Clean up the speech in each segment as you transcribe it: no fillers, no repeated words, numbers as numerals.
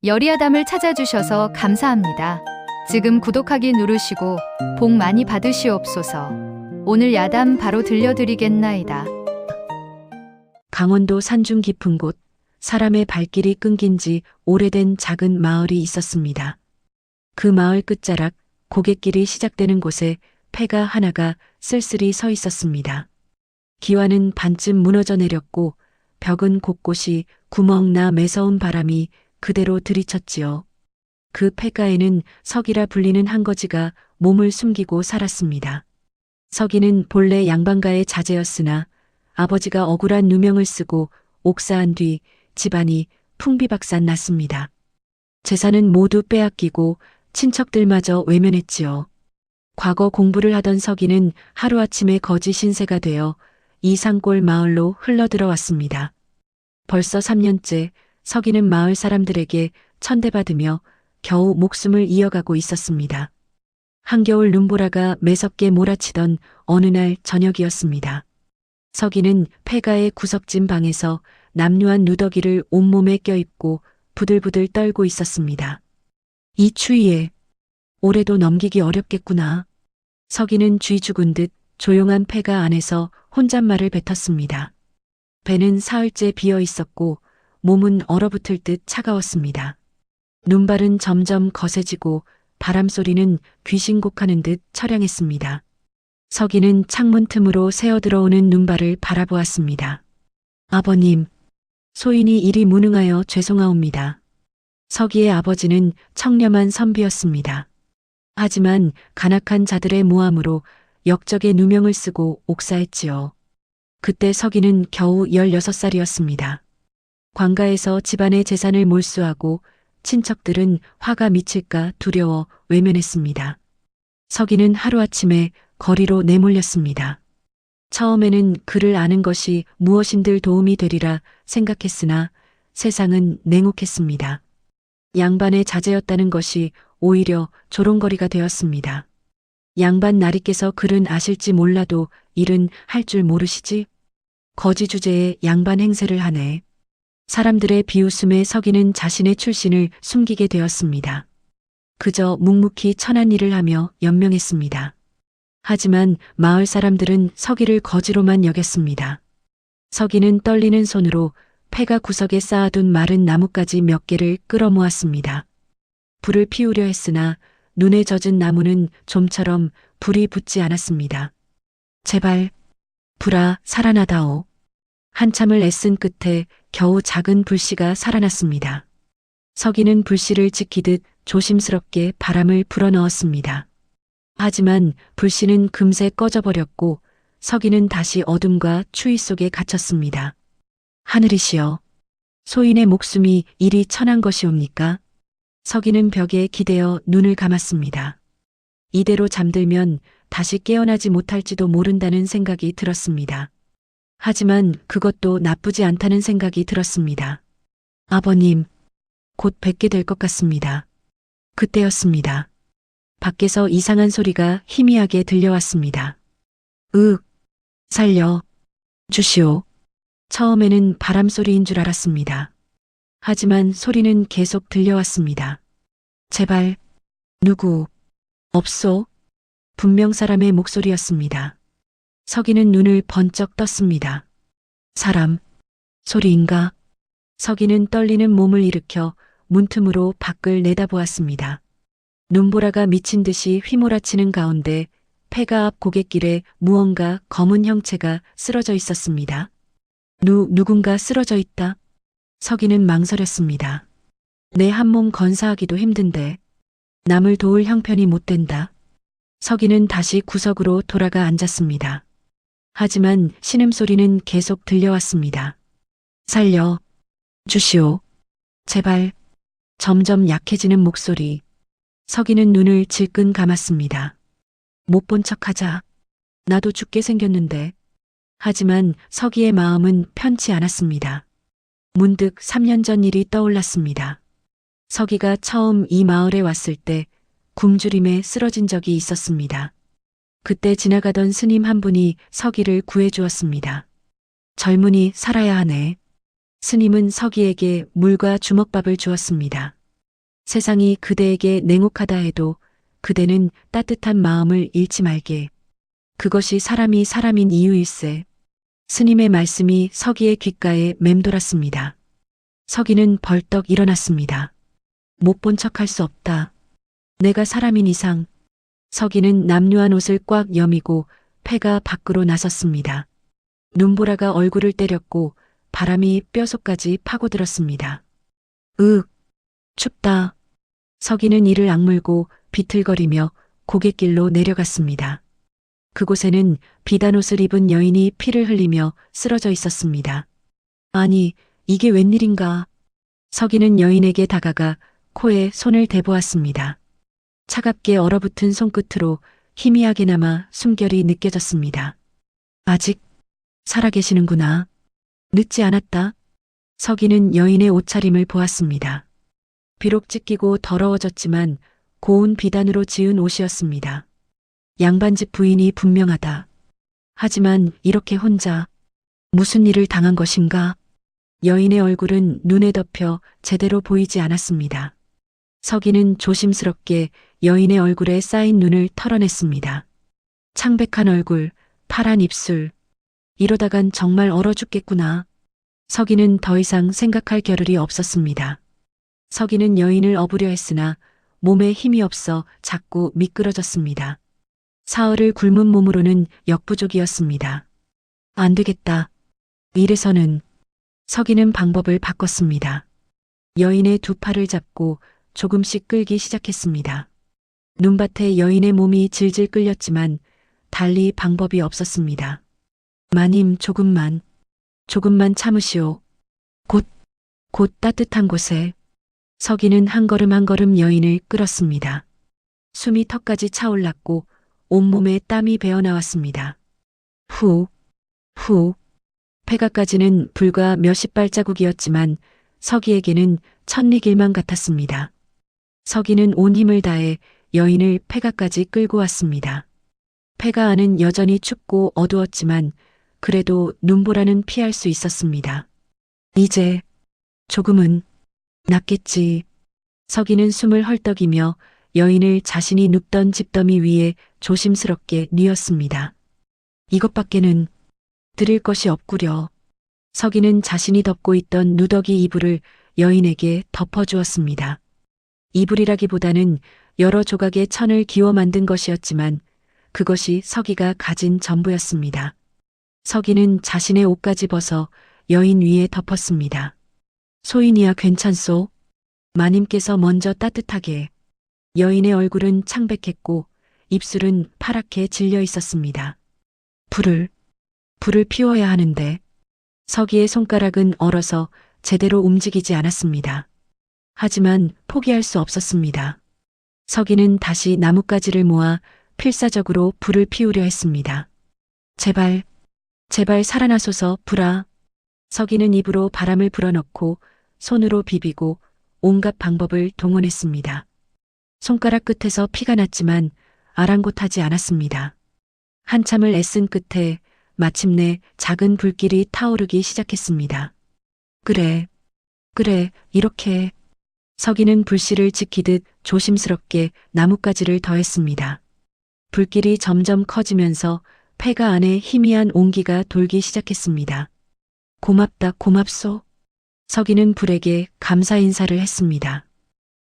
여리아담을 찾아주셔서 감사합니다. 지금 구독하기 누르시고 복 많이 받으시옵소서. 오늘 야담 바로 들려드리겠나이다. 강원도 산중 깊은 곳, 사람의 발길이 끊긴 지 오래된 작은 마을이 있었습니다. 그 마을 끝자락, 고갯길이 시작되는 곳에 폐가 하나가 쓸쓸히 서 있었습니다. 기와는 반쯤 무너져 내렸고 벽은 곳곳이 구멍나 매서운 바람이 그대로 들이쳤지요. 그 폐가에는 석이라 불리는 한 거지가 몸을 숨기고 살았습니다. 석이는 본래 양반가의 자제였으나 아버지가 억울한 누명을 쓰고 옥사한 뒤 집안이 풍비박산 났습니다. 재산은 모두 빼앗기고 친척들마저 외면했지요. 과거 공부를 하던 석이는 하루아침에 거지 신세가 되어 이 산골 마을로 흘러들어왔습니다. 벌써 3년째 석이는 마을 사람들에게 천대받으며 겨우 목숨을 이어가고 있었습니다. 한겨울 눈보라가 매섭게 몰아치던 어느 날 저녁이었습니다. 석이는 폐가의 구석진 방에서 남루한 누더기를 온몸에 껴입고 부들부들 떨고 있었습니다. 이 추위에 올해도 넘기기 어렵겠구나. 석이는 쥐 죽은 듯 조용한 폐가 안에서 혼잣말을 뱉었습니다. 배는 사흘째 비어 있었고 몸은 얼어붙을 듯 차가웠습니다. 눈발은 점점 거세지고 바람소리는 귀신곡하는 듯 처량했습니다. 석이는 창문 틈으로 새어들어오는 눈발을 바라보았습니다. 아버님, 소인이 이리 무능하여 죄송하옵니다. 석이의 아버지는 청렴한 선비였습니다. 하지만 간악한 자들의 모함으로 역적의 누명을 쓰고 옥사했지요. 그때 석이는 겨우 16살이었습니다. 관가에서 집안의 재산을 몰수하고 친척들은 화가 미칠까 두려워 외면했습니다. 석이는 하루아침에 거리로 내몰렸습니다. 처음에는 그를 아는 것이 무엇인들 도움이 되리라 생각했으나 세상은 냉혹했습니다. 양반의 자제였다는 것이 오히려 조롱거리가 되었습니다. 양반 나리께서 글은 아실지 몰라도 일은 할 줄 모르시지? 거지 주제에 양반 행세를 하네. 사람들의 비웃음에 석이는 자신의 출신을 숨기게 되었습니다. 그저 묵묵히 천한 일을 하며 연명했습니다. 하지만 마을 사람들은 석이를 거지로만 여겼습니다. 석이는 떨리는 손으로 폐가 구석에 쌓아둔 마른 나뭇가지 몇 개를 끌어모았습니다. 불을 피우려 했으나 눈에 젖은 나무는 좀처럼 불이 붙지 않았습니다. 제발, 불아, 살아나다오. 한참을 애쓴 끝에 겨우 작은 불씨가 살아났습니다. 석이는 불씨를 지키듯 조심스럽게 바람을 불어넣었습니다. 하지만 불씨는 금세 꺼져버렸고 석이는 다시 어둠과 추위 속에 갇혔습니다. 하늘이시여, 소인의 목숨이 이리 천한 것이옵니까? 석이는 벽에 기대어 눈을 감았습니다. 이대로 잠들면 다시 깨어나지 못할지도 모른다는 생각이 들었습니다. 하지만 그것도 나쁘지 않다는 생각이 들었습니다. 아버님, 곧 뵙게 될 것 같습니다. 그때였습니다. 밖에서 이상한 소리가 희미하게 들려왔습니다. 살려 주시오. 처음에는 바람소리인 줄 알았습니다. 하지만 소리는 계속 들려왔습니다. 제발, 누구, 없소? 분명 사람의 목소리였습니다. 석이는 눈을 번쩍 떴습니다. 사람, 소리인가? 석이는 떨리는 몸을 일으켜 문틈으로 밖을 내다보았습니다. 눈보라가 미친 듯이 휘몰아치는 가운데 폐가 앞 고갯길에 무언가 검은 형체가 쓰러져 있었습니다. 누군가 쓰러져 있다. 석이는 망설였습니다. 내 한 몸 건사하기도 힘든데 남을 도울 형편이 못 된다. 석이는 다시 구석으로 돌아가 앉았습니다. 하지만 신음소리는 계속 들려왔습니다. 살려 주시오. 제발. 점점 약해지는 목소리. 석이는 눈을 질끈 감았습니다. 못 본 척하자. 나도 죽게 생겼는데. 하지만 석이의 마음은 편치 않았습니다. 문득 3년 전 일이 떠올랐습니다. 석이가 처음 이 마을에 왔을 때 굶주림에 쓰러진 적이 있었습니다. 그때 지나가던 스님 한 분이 석이를 구해주었습니다. 젊은이 살아야 하네. 스님은 석이에게 물과 주먹밥을 주었습니다. 세상이 그대에게 냉혹하다 해도 그대는 따뜻한 마음을 잃지 말게. 그것이 사람이 사람인 이유일세. 스님의 말씀이 서기의 귓가에 맴돌았습니다. 서기는 벌떡 일어났습니다. 못 본 척할 수 없다. 내가 사람인 이상. 서기는 남루한 옷을 꽉 여미고 폐가 밖으로 나섰습니다. 눈보라가 얼굴을 때렸고 바람이 뼈속까지 파고들었습니다. 으윽, 춥다. 서기는 이를 악물고 비틀거리며 고갯길로 내려갔습니다. 그곳에는 비단 옷을 입은 여인이 피를 흘리며 쓰러져 있었습니다. 아니, 이게 웬일인가? 서기는 여인에게 다가가 코에 손을 대보았습니다. 차갑게 얼어붙은 손끝으로 희미하게나마 숨결이 느껴졌습니다. 아직 살아계시는구나. 늦지 않았다. 서기는 여인의 옷차림을 보았습니다. 비록 찢기고 더러워졌지만 고운 비단으로 지은 옷이었습니다. 양반집 부인이 분명하다. 하지만 이렇게 혼자 무슨 일을 당한 것인가? 여인의 얼굴은 눈에 덮여 제대로 보이지 않았습니다. 서기는 조심스럽게 여인의 얼굴에 쌓인 눈을 털어냈습니다. 창백한 얼굴, 파란 입술. 이러다간 정말 얼어 죽겠구나. 서기는 더 이상 생각할 겨를이 없었습니다. 서기는 여인을 업으려 했으나 몸에 힘이 없어 자꾸 미끄러졌습니다. 사흘을 굶은 몸으로는 역부족이었습니다. 안 되겠다. 이래서는 서기는 방법을 바꿨습니다. 여인의 두 팔을 잡고 조금씩 끌기 시작했습니다. 눈밭에 여인의 몸이 질질 끌렸지만 달리 방법이 없었습니다. 마님, 조금만 참으시오. 곧 따뜻한 곳에. 서기는 한 걸음 한 걸음 여인을 끌었습니다. 숨이 턱까지 차올랐고 온몸에 땀이 배어나왔습니다. 후. 폐가까지는 불과 몇십 발자국이었지만 서기에게는 천리길만 같았습니다. 서기는 온 힘을 다해 여인을 폐가까지 끌고 왔습니다. 폐가 안은 여전히 춥고 어두웠지만 그래도 눈보라는 피할 수 있었습니다. 이제 조금은 낫겠지. 서기는 숨을 헐떡이며 여인을 자신이 눕던 집더미 위에 조심스럽게 뉘었습니다. 이것밖에는 드릴 것이 없구려. 서기는 자신이 덮고 있던 누더기 이불을 여인에게 덮어주었습니다. 이불이라기보다는 여러 조각의 천을 기워 만든 것이었지만 그것이 서기가 가진 전부였습니다. 서기는 자신의 옷까지 벗어 여인 위에 덮었습니다. 소인이야 괜찮소? 마님께서 먼저 따뜻하게. 여인의 얼굴은 창백했고 입술은 파랗게 질려 있었습니다. 불을 피워야 하는데. 서기의 손가락은 얼어서 제대로 움직이지 않았습니다. 하지만 포기할 수 없었습니다. 서기는 다시 나뭇가지를 모아 필사적으로 불을 피우려 했습니다. 제발 살아나소서, 불아. 서기는 입으로 바람을 불어넣고 손으로 비비고 온갖 방법을 동원했습니다. 손가락 끝에서 피가 났지만 아랑곳하지 않았습니다. 한참을 애쓴 끝에 마침내 작은 불길이 타오르기 시작했습니다. 그래, 이렇게. 서기는 불씨를 지키듯 조심스럽게 나뭇가지를 더했습니다. 불길이 점점 커지면서 폐가 안에 희미한 온기가 돌기 시작했습니다. 고맙소. 서기는 불에게 감사 인사를 했습니다.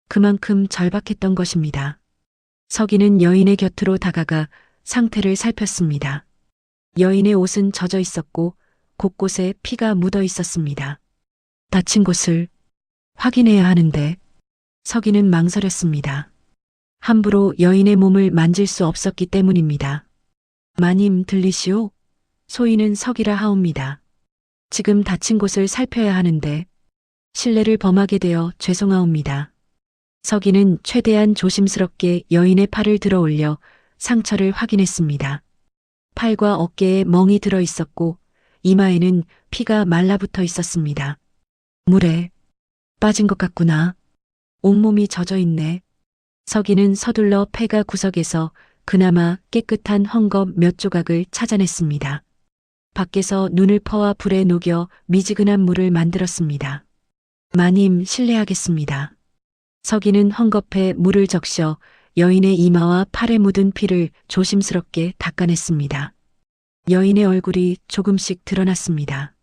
그만큼 절박했던 것입니다. 서기는 여인의 곁으로 다가가 상태를 살폈습니다. 여인의 옷은 젖어 있었고 곳곳에 피가 묻어 있었습니다. 다친 곳을 확인해야 하는데. 서기는 망설였습니다. 함부로 여인의 몸을 만질 수 없었기 때문입니다. 마님 들리시오? 소인은 서기라 하옵니다. 지금 다친 곳을 살펴야 하는데 실례를 범하게 되어 죄송하옵니다. 서기는 최대한 조심스럽게 여인의 팔을 들어 올려 상처를 확인했습니다. 팔과 어깨에 멍이 들어 있었고 이마에는 피가 말라붙어 있었습니다. 물에 빠진 것 같구나. 온몸이 젖어 있네. 서기는 서둘러 폐가 구석에서 그나마 깨끗한 헝겊 몇 조각을 찾아냈습니다. 밖에서 눈을 퍼와 불에 녹여 미지근한 물을 만들었습니다. 마님 실례하겠습니다. 서기는 헝겊에 물을 적셔 여인의 이마와 팔에 묻은 피를 조심스럽게 닦아냈습니다. 여인의 얼굴이 조금씩 드러났습니다.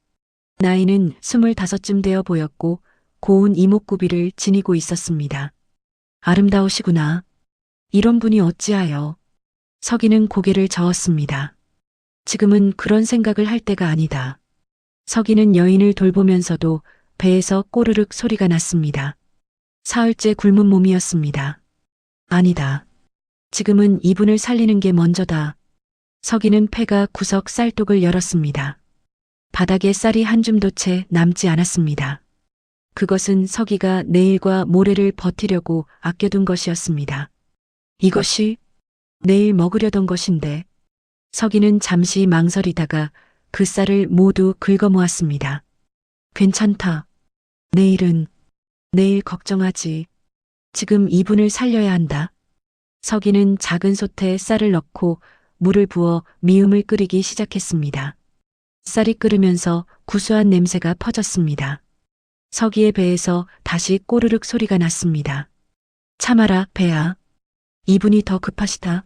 나이는 25쯤 되어 보였고 고운 이목구비를 지니고 있었습니다. 아름다우시구나. 이런 분이 어찌하여. 서기는 고개를 저었습니다. 지금은 그런 생각을 할 때가 아니다. 서기는 여인을 돌보면서도 배에서 꼬르륵 소리가 났습니다. 사흘째 굶은 몸이었습니다. 아니다. 지금은 이분을 살리는 게 먼저다. 서기는 폐가 구석 쌀독을 열었습니다. 바닥에 쌀이 한 줌도 채 남지 않았습니다. 그것은 서기가 내일과 모레를 버티려고 아껴둔 것이었습니다. 이것이 내일 먹으려던 것인데. 서기는 잠시 망설이다가 그 쌀을 모두 긁어모았습니다. 괜찮다. 내일 걱정하지. 지금 이분을 살려야 한다. 서기는 작은 솥에 쌀을 넣고 물을 부어 미음을 끓이기 시작했습니다. 쌀이 끓으면서 구수한 냄새가 퍼졌습니다. 서기의 배에서 다시 꼬르륵 소리가 났습니다. 참아라, 배야. 이분이 더 급하시다.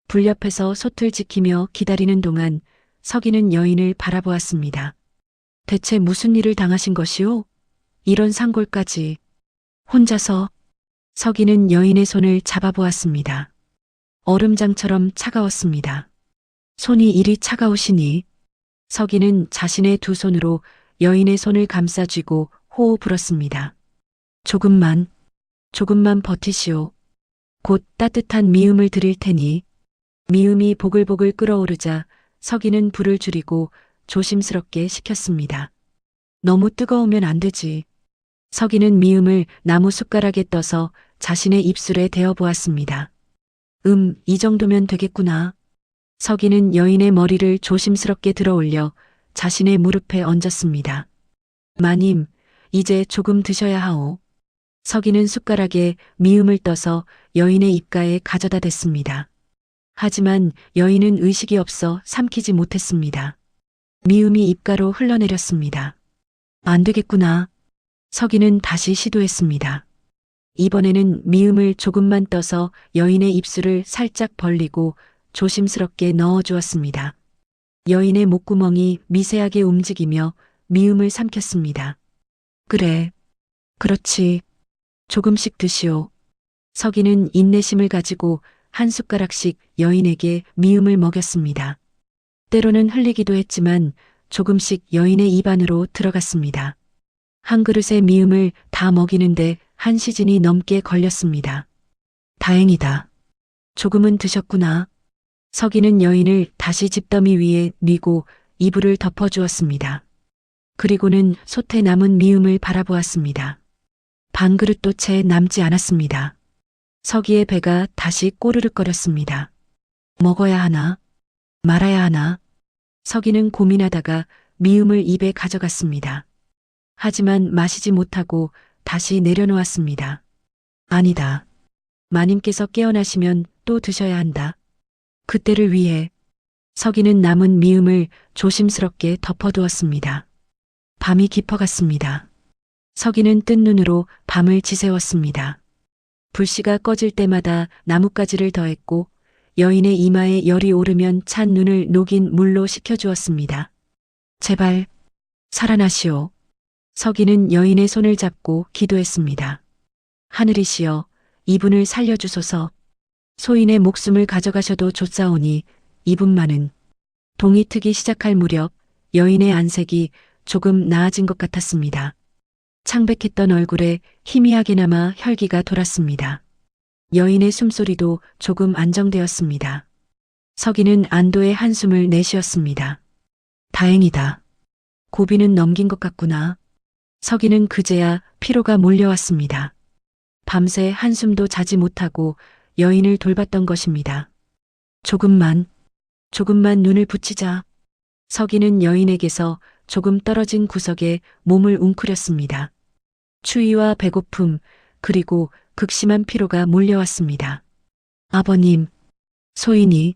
불 옆에서 솥을 지키며 기다리는 동안 서기는 여인을 바라보았습니다. 대체 무슨 일을 당하신 것이오? 이런 상골까지. 혼자서. 서기는 여인의 손을 잡아보았습니다. 얼음장처럼 차가웠습니다. 손이 이리 차가우시니. 서기는 자신의 두 손으로 여인의 손을 감싸쥐고 호호 불었습니다. 조금만 버티시오. 곧 따뜻한 미음을 드릴 테니. 미음이 보글보글 끓어오르자 서기는 불을 줄이고 조심스럽게 식혔습니다. 너무 뜨거우면 안 되지. 서기는 미음을 나무 숟가락에 떠서 자신의 입술에 대어 보았습니다. 이 정도면 되겠구나. 서기는 여인의 머리를 조심스럽게 들어올려 자신의 무릎에 얹었습니다. 마님, 이제 조금 드셔야 하오. 서기는 숟가락에 미음을 떠서 여인의 입가에 가져다 댔습니다. 하지만 여인은 의식이 없어 삼키지 못했습니다. 미음이 입가로 흘러내렸습니다. 안 되겠구나. 서기는 다시 시도했습니다. 이번에는 미음을 조금만 떠서 여인의 입술을 살짝 벌리고 조심스럽게 넣어주었습니다. 여인의 목구멍이 미세하게 움직이며 미음을 삼켰습니다. 그래. 그렇지. 조금씩 드시오. 서기는 인내심을 가지고 한 숟가락씩 여인에게 미음을 먹였습니다. 때로는 흘리기도 했지만 조금씩 여인의 입 안으로 들어갔습니다. 한 그릇의 미음을 다 먹이는데 1시즌이 넘게 걸렸습니다. 다행이다. 조금은 드셨구나. 서기는 여인을 다시 집더미 위에 뉘고 이불을 덮어주었습니다. 그리고는 솥에 남은 미음을 바라보았습니다. 반 그릇도 채 남지 않았습니다. 서기의 배가 다시 꼬르륵거렸습니다. 먹어야 하나? 말아야 하나? 서기는 고민하다가 미음을 입에 가져갔습니다. 하지만 마시지 못하고 다시 내려놓았습니다. 아니다. 마님께서 깨어나시면 또 드셔야 한다. 그때를 위해. 서기는 남은 미음을 조심스럽게 덮어두었습니다. 밤이 깊어갔습니다. 서기는 뜬 눈으로 밤을 지새웠습니다. 불씨가 꺼질 때마다 나뭇가지를 더했고 여인의 이마에 열이 오르면 찬 눈을 녹인 물로 식혀주었습니다. 제발 살아나시오. 서기는 여인의 손을 잡고 기도했습니다. 하늘이시여, 이분을 살려주소서. 소인의 목숨을 가져가셔도 좋사오니 이분만은. 동이 트기 시작할 무렵 여인의 안색이 조금 나아진 것 같았습니다. 창백했던 얼굴에 희미하게나마 혈기가 돌았습니다. 여인의 숨소리도 조금 안정되었습니다. 서기는 안도의 한숨을 내쉬었습니다. 다행이다. 고비는 넘긴 것 같구나. 서기는 그제야 피로가 몰려왔습니다. 밤새 한숨도 자지 못하고 여인을 돌봤던 것입니다. 조금만 눈을 붙이자. 서기는 여인에게서 조금 떨어진 구석에 몸을 웅크렸습니다. 추위와 배고픔, 그리고 극심한 피로가 몰려왔습니다. 아버님, 소인이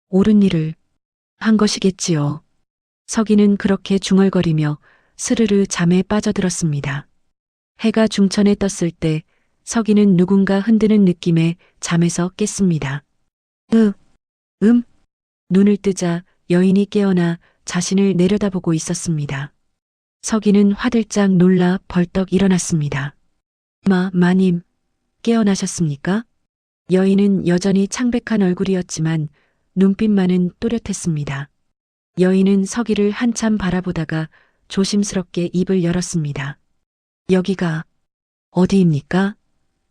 옳은 일을 한 것이겠지요. 서기는 그렇게 중얼거리며 스르르 잠에 빠져들었습니다. 해가 중천에 떴을 때 서기는 누군가 흔드는 느낌에 잠에서 깼습니다. 눈을 뜨자 여인이 깨어나 자신을 내려다보고 있었습니다. 서기는 화들짝 놀라 벌떡 일어났습니다. 마님, 깨어나셨습니까? 여인은 여전히 창백한 얼굴이었지만 눈빛만은 또렷했습니다. 여인은 서기를 한참 바라보다가 조심스럽게 입을 열었습니다. 여기가 어디입니까?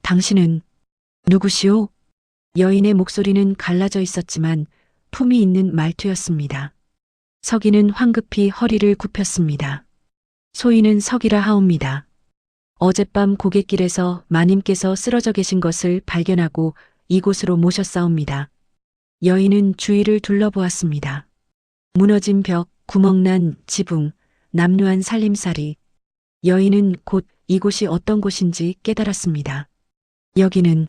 당신은 누구시오? 여인의 목소리는 갈라져 있었지만 품이 있는 말투였습니다. 서기는 황급히 허리를 굽혔습니다. 소인은 서기라 하옵니다. 어젯밤 고갯길에서 마님께서 쓰러져 계신 것을 발견하고 이곳으로 모셨사옵니다. 여인은 주위를 둘러보았습니다. 무너진 벽, 구멍난 지붕, 남루한 살림살이. 여인은 곧 이곳이 어떤 곳인지 깨달았습니다. 여기는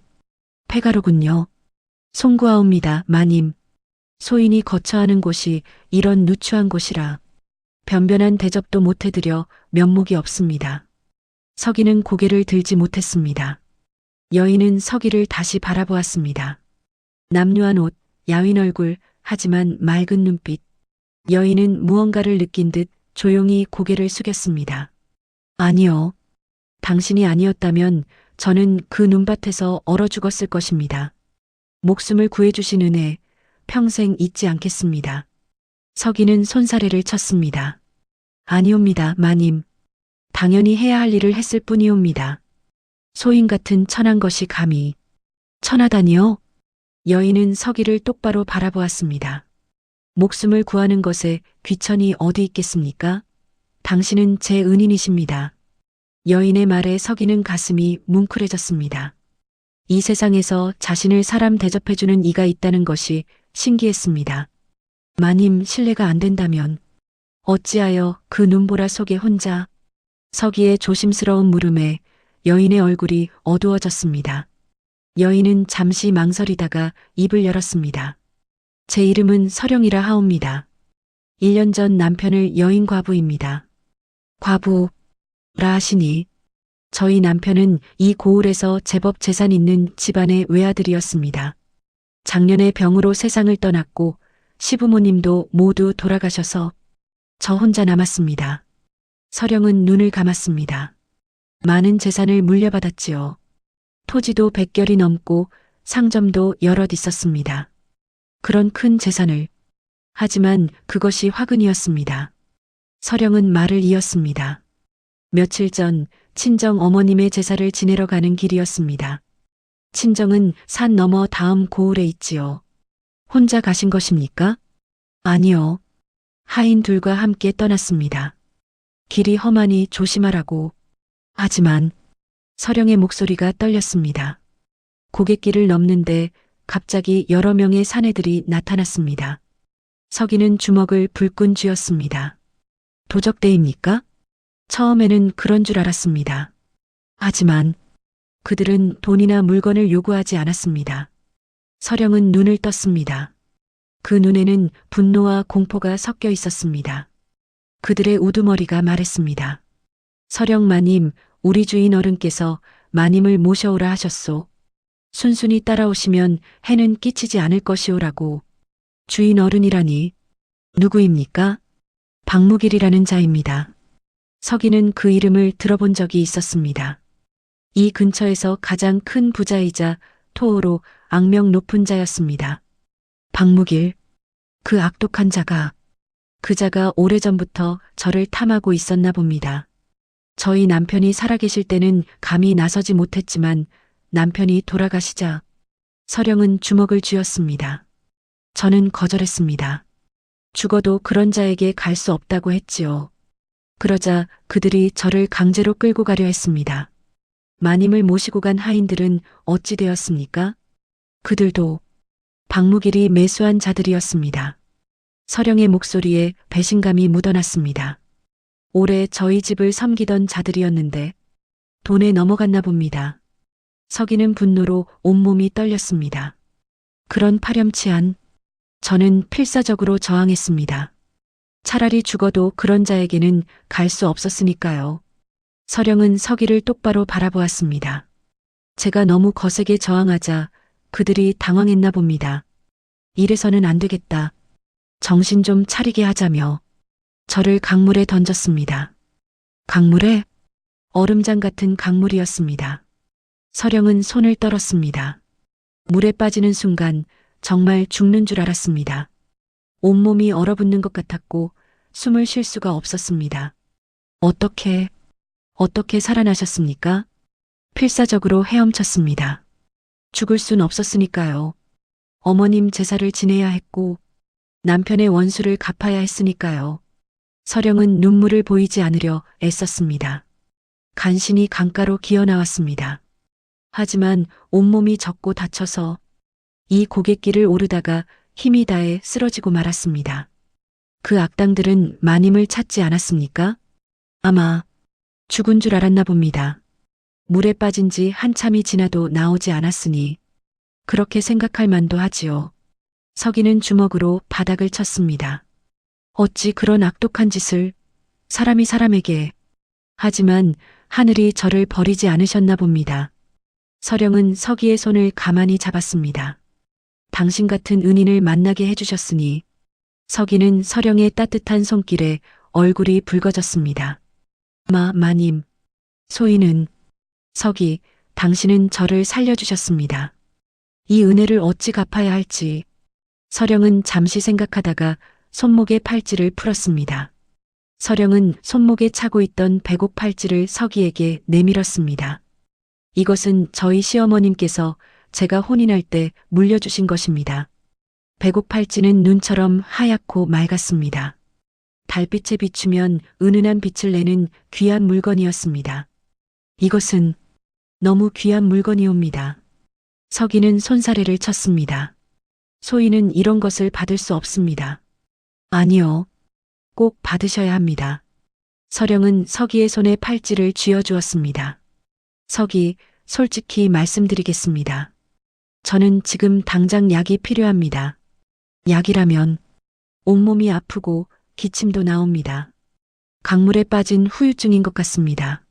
폐가로군요. 송구하옵니다, 마님. 소인이 거처하는 곳이 이런 누추한 곳이라 변변한 대접도 못 해드려 면목이 없습니다. 서기는 고개를 들지 못했습니다. 여인은 서기를 다시 바라보았습니다. 남루한 옷, 야윈 얼굴, 하지만 맑은 눈빛. 여인은 무언가를 느낀 듯 조용히 고개를 숙였습니다. 아니요. 당신이 아니었다면 저는 그 눈밭에서 얼어 죽었을 것입니다. 목숨을 구해주신 은혜 평생 잊지 않겠습니다. 서기는 손사래를 쳤습니다. 아니옵니다, 마님. 당연히 해야 할 일을 했을 뿐이옵니다. 소인 같은 천한 것이 감히. 천하다니요? 여인은 서기를 똑바로 바라보았습니다. 목숨을 구하는 것에 귀천이 어디 있겠습니까? 당신은 제 은인이십니다. 여인의 말에 서기는 가슴이 뭉클해졌습니다. 이 세상에서 자신을 사람 대접해주는 이가 있다는 것이 신기했습니다. 마님, 실례가 안 된다면 어찌하여 그 눈보라 속에 혼자. 서기의 조심스러운 물음에 여인의 얼굴이 어두워졌습니다. 여인은 잠시 망설이다가 입을 열었습니다. 제 이름은 서령이라 하옵니다. 1년 전 남편을 여인 과부입니다. 과부라 하시니 저희 남편은 이 고을에서 제법 재산 있는 집안의 외아들이었습니다. 작년에 병으로 세상을 떠났고 시부모님도 모두 돌아가셔서 저 혼자 남았습니다. 서령은 눈을 감았습니다. 많은 재산을 물려받았지요. 토지도 100결이 넘고 상점도 여럿 있었습니다. 그런 큰 재산을. 하지만 그것이 화근이었습니다. 서령은 말을 이었습니다. 며칠 전 친정 어머님의 제사를 지내러 가는 길이었습니다. 친정은 산 너머 다음 고을에 있지요. 혼자 가신 것입니까? 아니요. 하인 둘과 함께 떠났습니다. 길이 험하니 조심하라고. 하지만 서령의 목소리가 떨렸습니다. 고갯길을 넘는데 갑자기 여러 명의 사내들이 나타났습니다. 서기는 주먹을 불끈 쥐었습니다. 도적대입니까? 처음에는 그런 줄 알았습니다. 하지만 그들은 돈이나 물건을 요구하지 않았습니다. 서령은 눈을 떴습니다. 그 눈에는 분노와 공포가 섞여 있었습니다. 그들의 우두머리가 말했습니다. 서령 마님, 우리 주인 어른께서 마님을 모셔오라 하셨소. 순순히 따라오시면 해는 끼치지 않을 것이오라고. 주인 어른이라니 누구입니까? 박무길이라는 자입니다. 서기는 그 이름을 들어본 적이 있었습니다. 이 근처에서 가장 큰 부자이자 토호로 악명 높은 자였습니다. 박무길, 그 악독한 자가, 그 자가 오래전부터 저를 탐하고 있었나 봅니다. 저희 남편이 살아계실 때는 감히 나서지 못했지만 남편이 돌아가시자 서령은 주먹을 쥐었습니다. 저는 거절했습니다. 죽어도 그런 자에게 갈 수 없다고 했지요. 그러자 그들이 저를 강제로 끌고 가려 했습니다. 마님을 모시고 간 하인들은 어찌 되었습니까? 그들도 박무길이 매수한 자들이었습니다. 서령의 목소리에 배신감이 묻어났습니다. 올해 저희 집을 섬기던 자들이었는데 돈에 넘어갔나 봅니다. 서기는 분노로 온몸이 떨렸습니다. 그런 파렴치한. 저는 필사적으로 저항했습니다. 차라리 죽어도 그런 자에게는 갈 수 없었으니까요. 서령은 서기를 똑바로 바라보았습니다. 제가 너무 거세게 저항하자 그들이 당황했나 봅니다. 이래서는 안 되겠다. 정신 좀 차리게 하자며 저를 강물에 던졌습니다. 강물에? 얼음장 같은 강물이었습니다. 서령은 손을 떨었습니다. 물에 빠지는 순간 정말 죽는 줄 알았습니다. 온몸이 얼어붙는 것 같았고 숨을 쉴 수가 없었습니다. 어떻게 살아나셨습니까? 필사적으로 헤엄쳤습니다. 죽을 순 없었으니까요. 어머님 제사를 지내야 했고 남편의 원수를 갚아야 했으니까요. 서령은 눈물을 보이지 않으려 애썼습니다. 간신히 강가로 기어 나왔습니다. 하지만 온몸이 젖고 다쳐서 이 고갯길을 오르다가 힘이 다해 쓰러지고 말았습니다. 그 악당들은 마님을 찾지 않았습니까? 아마 죽은 줄 알았나 봅니다. 물에 빠진 지 한참이 지나도 나오지 않았으니 그렇게 생각할 만도 하지요. 서기는 주먹으로 바닥을 쳤습니다. 어찌 그런 악독한 짓을 사람이 사람에게. 하지만 하늘이 저를 버리지 않으셨나 봅니다. 서령은 서기의 손을 가만히 잡았습니다. 당신 같은 은인을 만나게 해주셨으니. 서기는 서령의 따뜻한 손길에 얼굴이 붉어졌습니다. 마님. 소인은. 서기, 당신은 저를 살려주셨습니다. 이 은혜를 어찌 갚아야 할지. 서령은 잠시 생각하다가 손목의 팔찌를 풀었습니다. 서령은 손목에 차고 있던 배곡 팔찌를 서기에게 내밀었습니다. 이것은 저희 시어머님께서 제가 혼인할 때 물려주신 것입니다. 배곡 팔찌는 눈처럼 하얗고 맑았습니다. 달빛에 비추면 은은한 빛을 내는 귀한 물건이었습니다. 이것은 너무 귀한 물건이옵니다. 서기는 손사래를 쳤습니다. 소인은 이런 것을 받을 수 없습니다. 아니요. 꼭 받으셔야 합니다. 서령은 서기의 손에 팔찌를 쥐어주었습니다. 서기, 솔직히 말씀드리겠습니다. 저는 지금 당장 약이 필요합니다. 약이라면 온몸이 아프고 기침도 나옵니다. 강물에 빠진 후유증인 것 같습니다.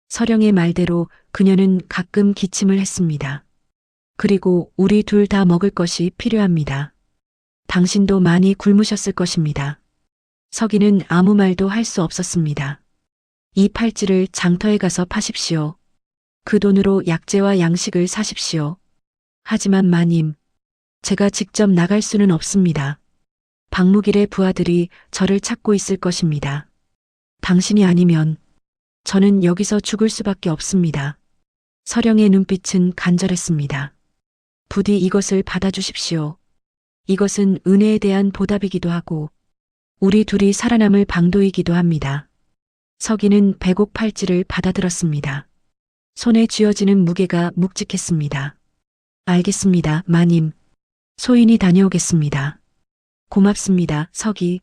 서령의 말대로 그녀는 가끔 기침을 했습니다. 그리고 우리 둘 다 먹을 것이 필요합니다. 당신도 많이 굶으셨을 것입니다. 서기는 아무 말도 할 수 없었습니다. 이 팔찌를 장터에 가서 파십시오. 그 돈으로 약재와 양식을 사십시오. 하지만 마님, 제가 직접 나갈 수는 없습니다. 박무길의 부하들이 저를 찾고 있을 것입니다. 당신이 아니면 저는 여기서 죽을 수밖에 없습니다. 서령의 눈빛은 간절했습니다. 부디 이것을 받아주십시오. 이것은 은혜에 대한 보답이기도 하고 우리 둘이 살아남을 방도이기도 합니다. 서기는 배곡 팔찌를 받아들었습니다. 손에 쥐어지는 무게가 묵직했습니다. 알겠습니다, 마님. 소인이 다녀오겠습니다. 고맙습니다, 서기.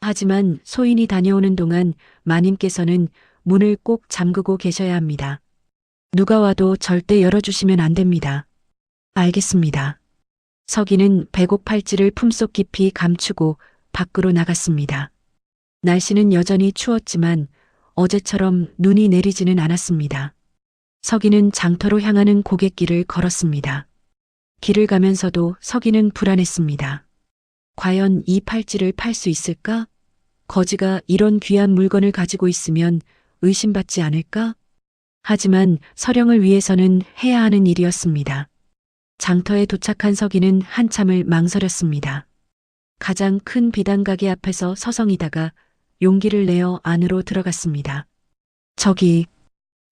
하지만 소인이 다녀오는 동안 마님께서는 문을 꼭 잠그고 계셔야 합니다. 누가 와도 절대 열어주시면 안 됩니다. 알겠습니다. 서기는 배곡 팔찌를 품속 깊이 감추고 밖으로 나갔습니다. 날씨는 여전히 추웠지만 어제처럼 눈이 내리지는 않았습니다. 서기는 장터로 향하는 고갯길을 걸었습니다. 길을 가면서도 서기는 불안했습니다. 과연 이 팔찌를 팔 수 있을까? 거지가 이런 귀한 물건을 가지고 있으면 의심받지 않을까? 하지만 서령을 위해서는 해야 하는 일이었습니다. 장터에 도착한 서기는 한참을 망설였습니다. 가장 큰 비단가게 앞에서 서성이다가 용기를 내어 안으로 들어갔습니다. 저기,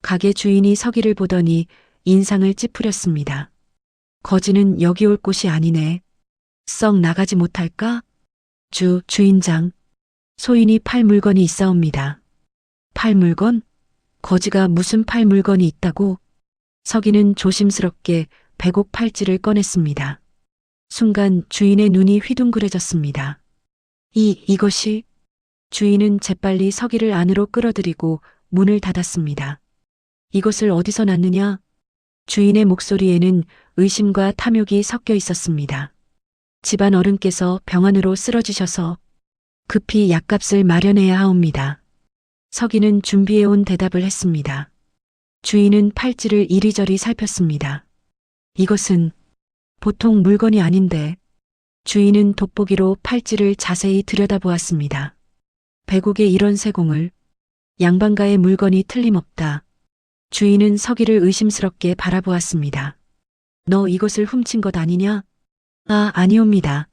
가게 주인이 서기를 보더니 인상을 찌푸렸습니다. 거지는 여기 올 곳이 아니네. 썩 나가지 못할까? 주인장. 소인이 팔 물건이 있사옵니다. 팔 물건? 거지가 무슨 팔 물건이 있다고? 서기는 조심스럽게 배곡 팔찌를 꺼냈습니다. 순간 주인의 눈이 휘둥그레졌습니다. 이것이? 주인은 재빨리 서기를 안으로 끌어들이고 문을 닫았습니다. 이것을 어디서 났느냐? 주인의 목소리에는 의심과 탐욕이 섞여 있었습니다. 집안 어른께서 병원으로 쓰러지셔서 급히 약값을 마련해야 하옵니다. 서기는 준비해온 대답을 했습니다. 주인은 팔찌를 이리저리 살폈습니다. 이것은 보통 물건이 아닌데 주인은 돋보기로 팔찌를 자세히 들여다보았습니다. 백옥에 이런 세공을 양반가의 물건이 틀림없다. 주인은 서기를 의심스럽게 바라보았습니다. 너 이것을 훔친 것 아니냐? 아, 아니옵니다.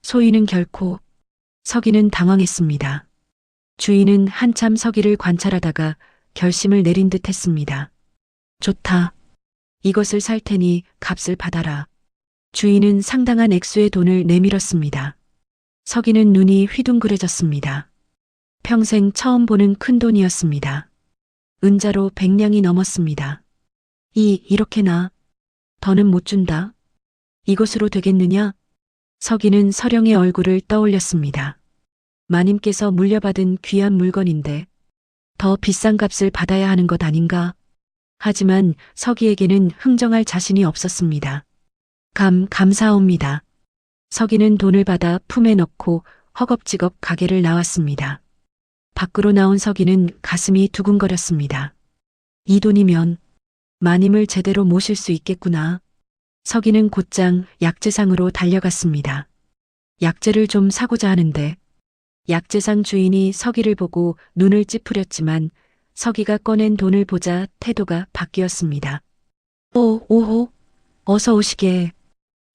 소인은 결코. 서기는 당황했습니다. 주인은 한참 서기를 관찰하다가 결심을 내린 듯 했습니다. 좋다. 이것을 살 테니 값을 받아라. 주인은 상당한 액수의 돈을 내밀었습니다. 서기는 눈이 휘둥그레졌습니다. 평생 처음 보는 큰 돈이었습니다. 은자로 100냥이 넘었습니다. 이렇게나? 더는 못 준다. 이것으로 되겠느냐? 서기는 서령의 얼굴을 떠올렸습니다. 마님께서 물려받은 귀한 물건인데 더 비싼 값을 받아야 하는 것 아닌가? 하지만 서기에게는 흥정할 자신이 없었습니다. 감사옵니다. 서기는 돈을 받아 품에 넣고 허겁지겁 가게를 나왔습니다. 밖으로 나온 서기는 가슴이 두근거렸습니다. 이 돈이면 마님을 제대로 모실 수 있겠구나. 서기는 곧장 약재상으로 달려갔습니다. 약재를 좀 사고자 하는데 약재상 주인이 서기를 보고 눈을 찌푸렸지만 서기가 꺼낸 돈을 보자 태도가 바뀌었습니다. 오호, 어서 오시게.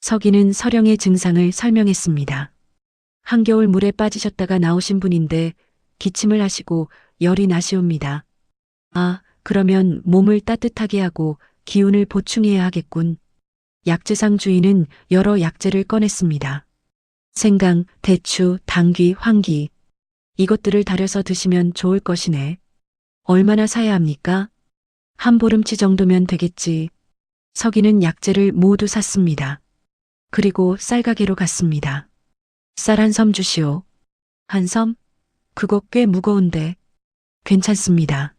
서기는 서령의 증상을 설명했습니다. 한겨울 물에 빠지셨다가 나오신 분인데 기침을 하시고 열이 나시옵니다. 아, 그러면 몸을 따뜻하게 하고 기운을 보충해야 하겠군. 약재상 주인은 여러 약재를 꺼냈습니다. 생강, 대추, 당귀, 황기. 이것들을 달여서 드시면 좋을 것이네. 얼마나 사야 합니까? 한 보름치 정도면 되겠지. 서기는 약재를 모두 샀습니다. 그리고 쌀가게로 갔습니다. 쌀 한 섬 주시오. 한 섬? 그거 꽤 무거운데. 괜찮습니다.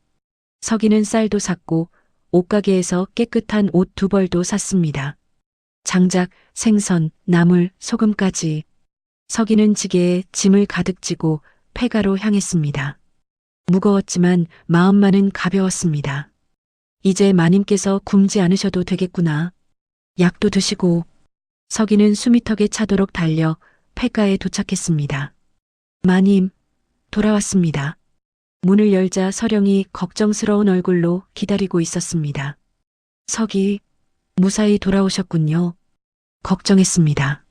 서기는 쌀도 샀고 옷가게에서 깨끗한 옷 2벌도 샀습니다. 장작, 생선, 나물, 소금까지. 서기는 지게에 짐을 가득 지고 폐가로 향했습니다. 무거웠지만 마음만은 가벼웠습니다. 이제 마님께서 굶지 않으셔도 되겠구나. 약도 드시고. 서기는 숨이 턱에 차도록 달려 폐가에 도착했습니다. 마님, 돌아왔습니다. 문을 열자 서령이 걱정스러운 얼굴로 기다리고 있었습니다. 서기, 무사히 돌아오셨군요. 걱정했습니다.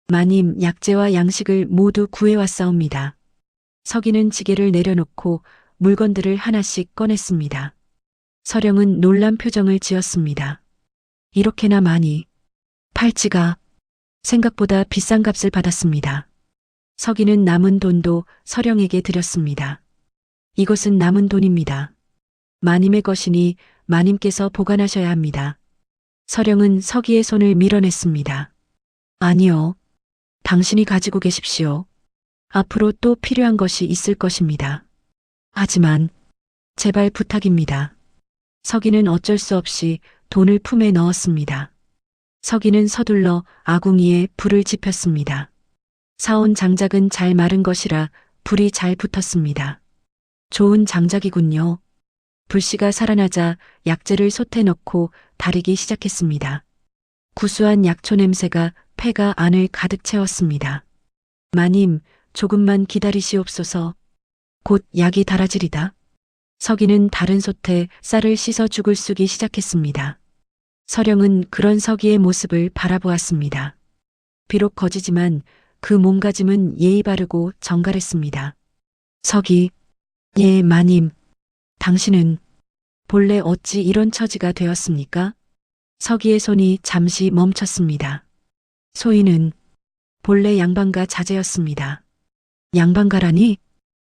마님, 약재와 양식을 모두 구해왔사옵니다. 서기는 지게를 내려놓고 물건들을 하나씩 꺼냈습니다. 서령은 놀란 표정을 지었습니다. 이렇게나 많이. 팔찌가 생각보다 비싼 값을 받았습니다. 서기는 남은 돈도 서령에게 드렸습니다. 이것은 남은 돈입니다. 마님의 것이니 마님께서 보관하셔야 합니다. 서령은 서기의 손을 밀어냈습니다. 아니요. 당신이 가지고 계십시오. 앞으로 또 필요한 것이 있을 것입니다. 하지만 제발 부탁입니다. 서기는 어쩔 수 없이 돈을 품에 넣었습니다. 서기는 서둘러 아궁이에 불을 지폈습니다. 사온 장작은 잘 마른 것이라 불이 잘 붙었습니다. 좋은 장작이군요. 불씨가 살아나자 약재를 솥에 넣고 다리기 시작했습니다. 구수한 약초 냄새가 폐가 안을 가득 채웠습니다. 마님, 조금만 기다리시옵소서. 곧 약이 달아지리다. 서기는 다른 솥에 쌀을 씻어 죽을 쑤기 시작했습니다. 서령은 그런 서기의 모습을 바라보았습니다. 비록 거지지만 그 몸가짐은 예의 바르고 정갈했습니다. 서기, 예, 마님. 당신은 본래 어찌 이런 처지가 되었습니까? 서기의 손이 잠시 멈췄습니다. 소인은 본래 양반가 자제였습니다. 양반가라니?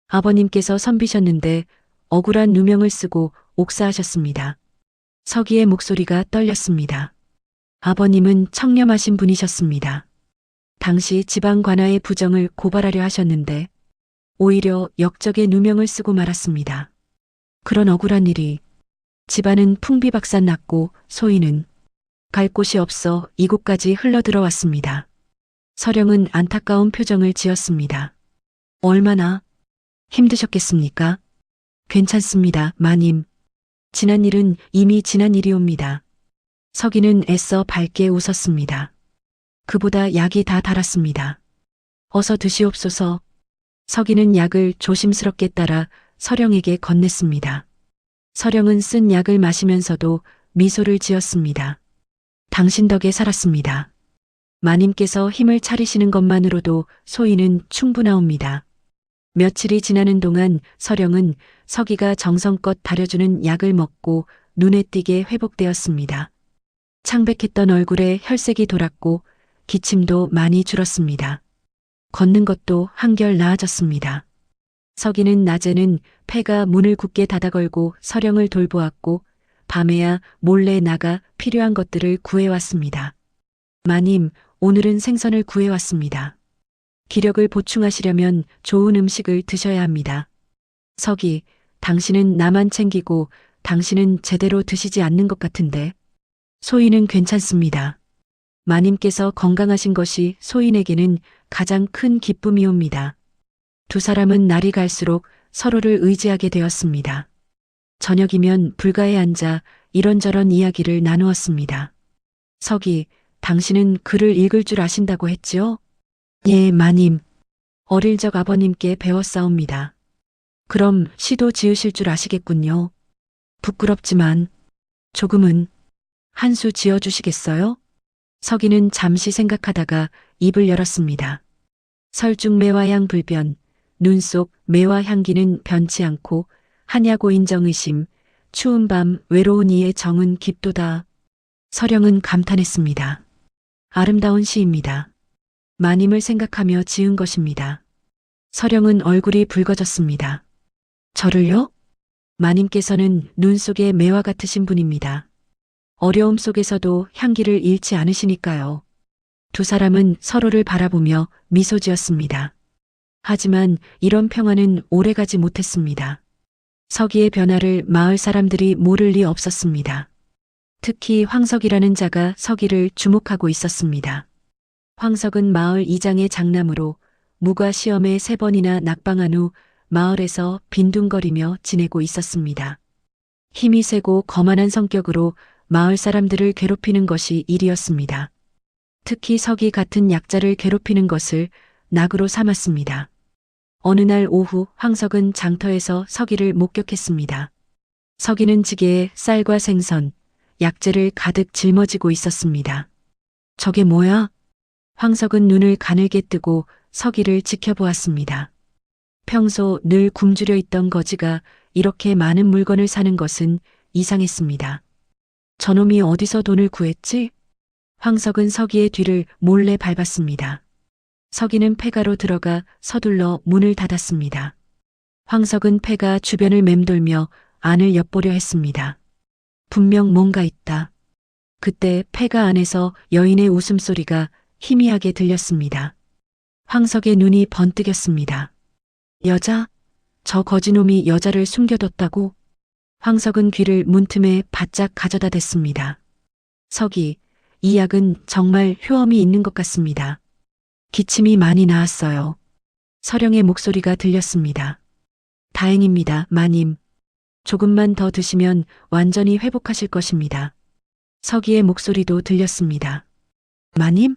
아버님께서 선비셨는데 억울한 누명을 쓰고 옥사하셨습니다. 서기의 목소리가 떨렸습니다. 아버님은 청렴하신 분이셨습니다. 당시 지방 관아의 부정을 고발하려 하셨는데 오히려 역적의 누명을 쓰고 말았습니다. 그런 억울한 일이 집안은 풍비박산 났고 소인은 갈 곳이 없어 이곳까지 흘러들어왔습니다. 서령은 안타까운 표정을 지었습니다. 얼마나 힘드셨겠습니까? 괜찮습니다, 마님. 지난 일은 이미 지난 일이옵니다. 서기는 애써 밝게 웃었습니다. 그보다 약이 다 달았습니다. 어서 드시옵소서. 서기는 약을 조심스럽게 따라 서령에게 건넸습니다. 서령은 쓴 약을 마시면서도 미소를 지었습니다. 당신 덕에 살았습니다. 마님께서 힘을 차리시는 것만으로도 소인은 충분하옵니다. 며칠이 지나는 동안 서령은 서기가 정성껏 다려주는 약을 먹고 눈에 띄게 회복되었습니다. 창백했던 얼굴에 혈색이 돌았고 기침도 많이 줄었습니다. 걷는 것도 한결 나아졌습니다. 서기는 낮에는 폐가 문을 굳게 닫아걸고 서령을 돌보았고 밤에야 몰래 나가 필요한 것들을 구해왔습니다. 마님, 오늘은 생선을 구해왔습니다. 기력을 보충하시려면 좋은 음식을 드셔야 합니다. 서기, 당신은 나만 챙기고 당신은 제대로 드시지 않는 것 같은데. 소인은 괜찮습니다. 마님께서 건강하신 것이 소인에게는 가장 큰 기쁨이옵니다. 두 사람은 날이 갈수록 서로를 의지하게 되었습니다. 저녁이면 불가에 앉아 이런저런 이야기를 나누었습니다. 서기, 당신은 글을 읽을 줄 아신다고 했지요? 예, 마님. 어릴 적 아버님께 배웠사옵니다. 그럼 시도 지으실 줄 아시겠군요. 부끄럽지만 조금은 한 수 지어주시겠어요? 서기는 잠시 생각하다가 입을 열었습니다. 설중 매화향 불변, 눈 속 매화 향기는 변치 않고 하냐고 인정의심, 추운 밤 외로운 이의 정은 깊도다. 서령은 감탄했습니다. 아름다운 시입니다. 마님을 생각하며 지은 것입니다. 서령은 얼굴이 붉어졌습니다. 저를요? 마님께서는 눈 속의 매화 같으신 분입니다. 어려움 속에서도 향기를 잃지 않으시니까요. 두 사람은 서로를 바라보며 미소 지었습니다. 하지만 이런 평화는 오래가지 못했습니다. 서기의 변화를 마을 사람들이 모를 리 없었습니다. 특히 황석이라는 자가 서기를 주목하고 있었습니다. 황석은 마을 이장의 장남으로 무과 시험에 3번이나 낙방한 후 마을에서 빈둥거리며 지내고 있었습니다. 힘이 세고 거만한 성격으로 마을 사람들을 괴롭히는 것이 일이었습니다. 특히 서기 같은 약자를 괴롭히는 것을 낙으로 삼았습니다. 어느 날 오후 황석은 장터에서 서기를 목격했습니다. 서기는 지게에 쌀과 생선, 약재를 가득 짊어지고 있었습니다. 저게 뭐야? 황석은 눈을 가늘게 뜨고 서기를 지켜보았습니다. 평소 늘 굶주려 있던 거지가 이렇게 많은 물건을 사는 것은 이상했습니다. 저놈이 어디서 돈을 구했지? 황석은 서기의 뒤를 몰래 밟았습니다. 서기는 폐가로 들어가 서둘러 문을 닫았습니다. 황석은 폐가 주변을 맴돌며 안을 엿보려 했습니다. 분명 뭔가 있다. 그때 폐가 안에서 여인의 웃음소리가 희미하게 들렸습니다. 황석의 눈이 번뜩였습니다. 여자? 저 거지놈이 여자를 숨겨뒀다고? 황석은 귀를 문틈에 바짝 가져다 댔습니다. 서기, 이 약은 정말 효험이 있는 것 같습니다. 기침이 많이 나았어요. 서령의 목소리가 들렸습니다. 다행입니다, 마님. 조금만 더 드시면 완전히 회복하실 것입니다. 서기의 목소리도 들렸습니다. 마님?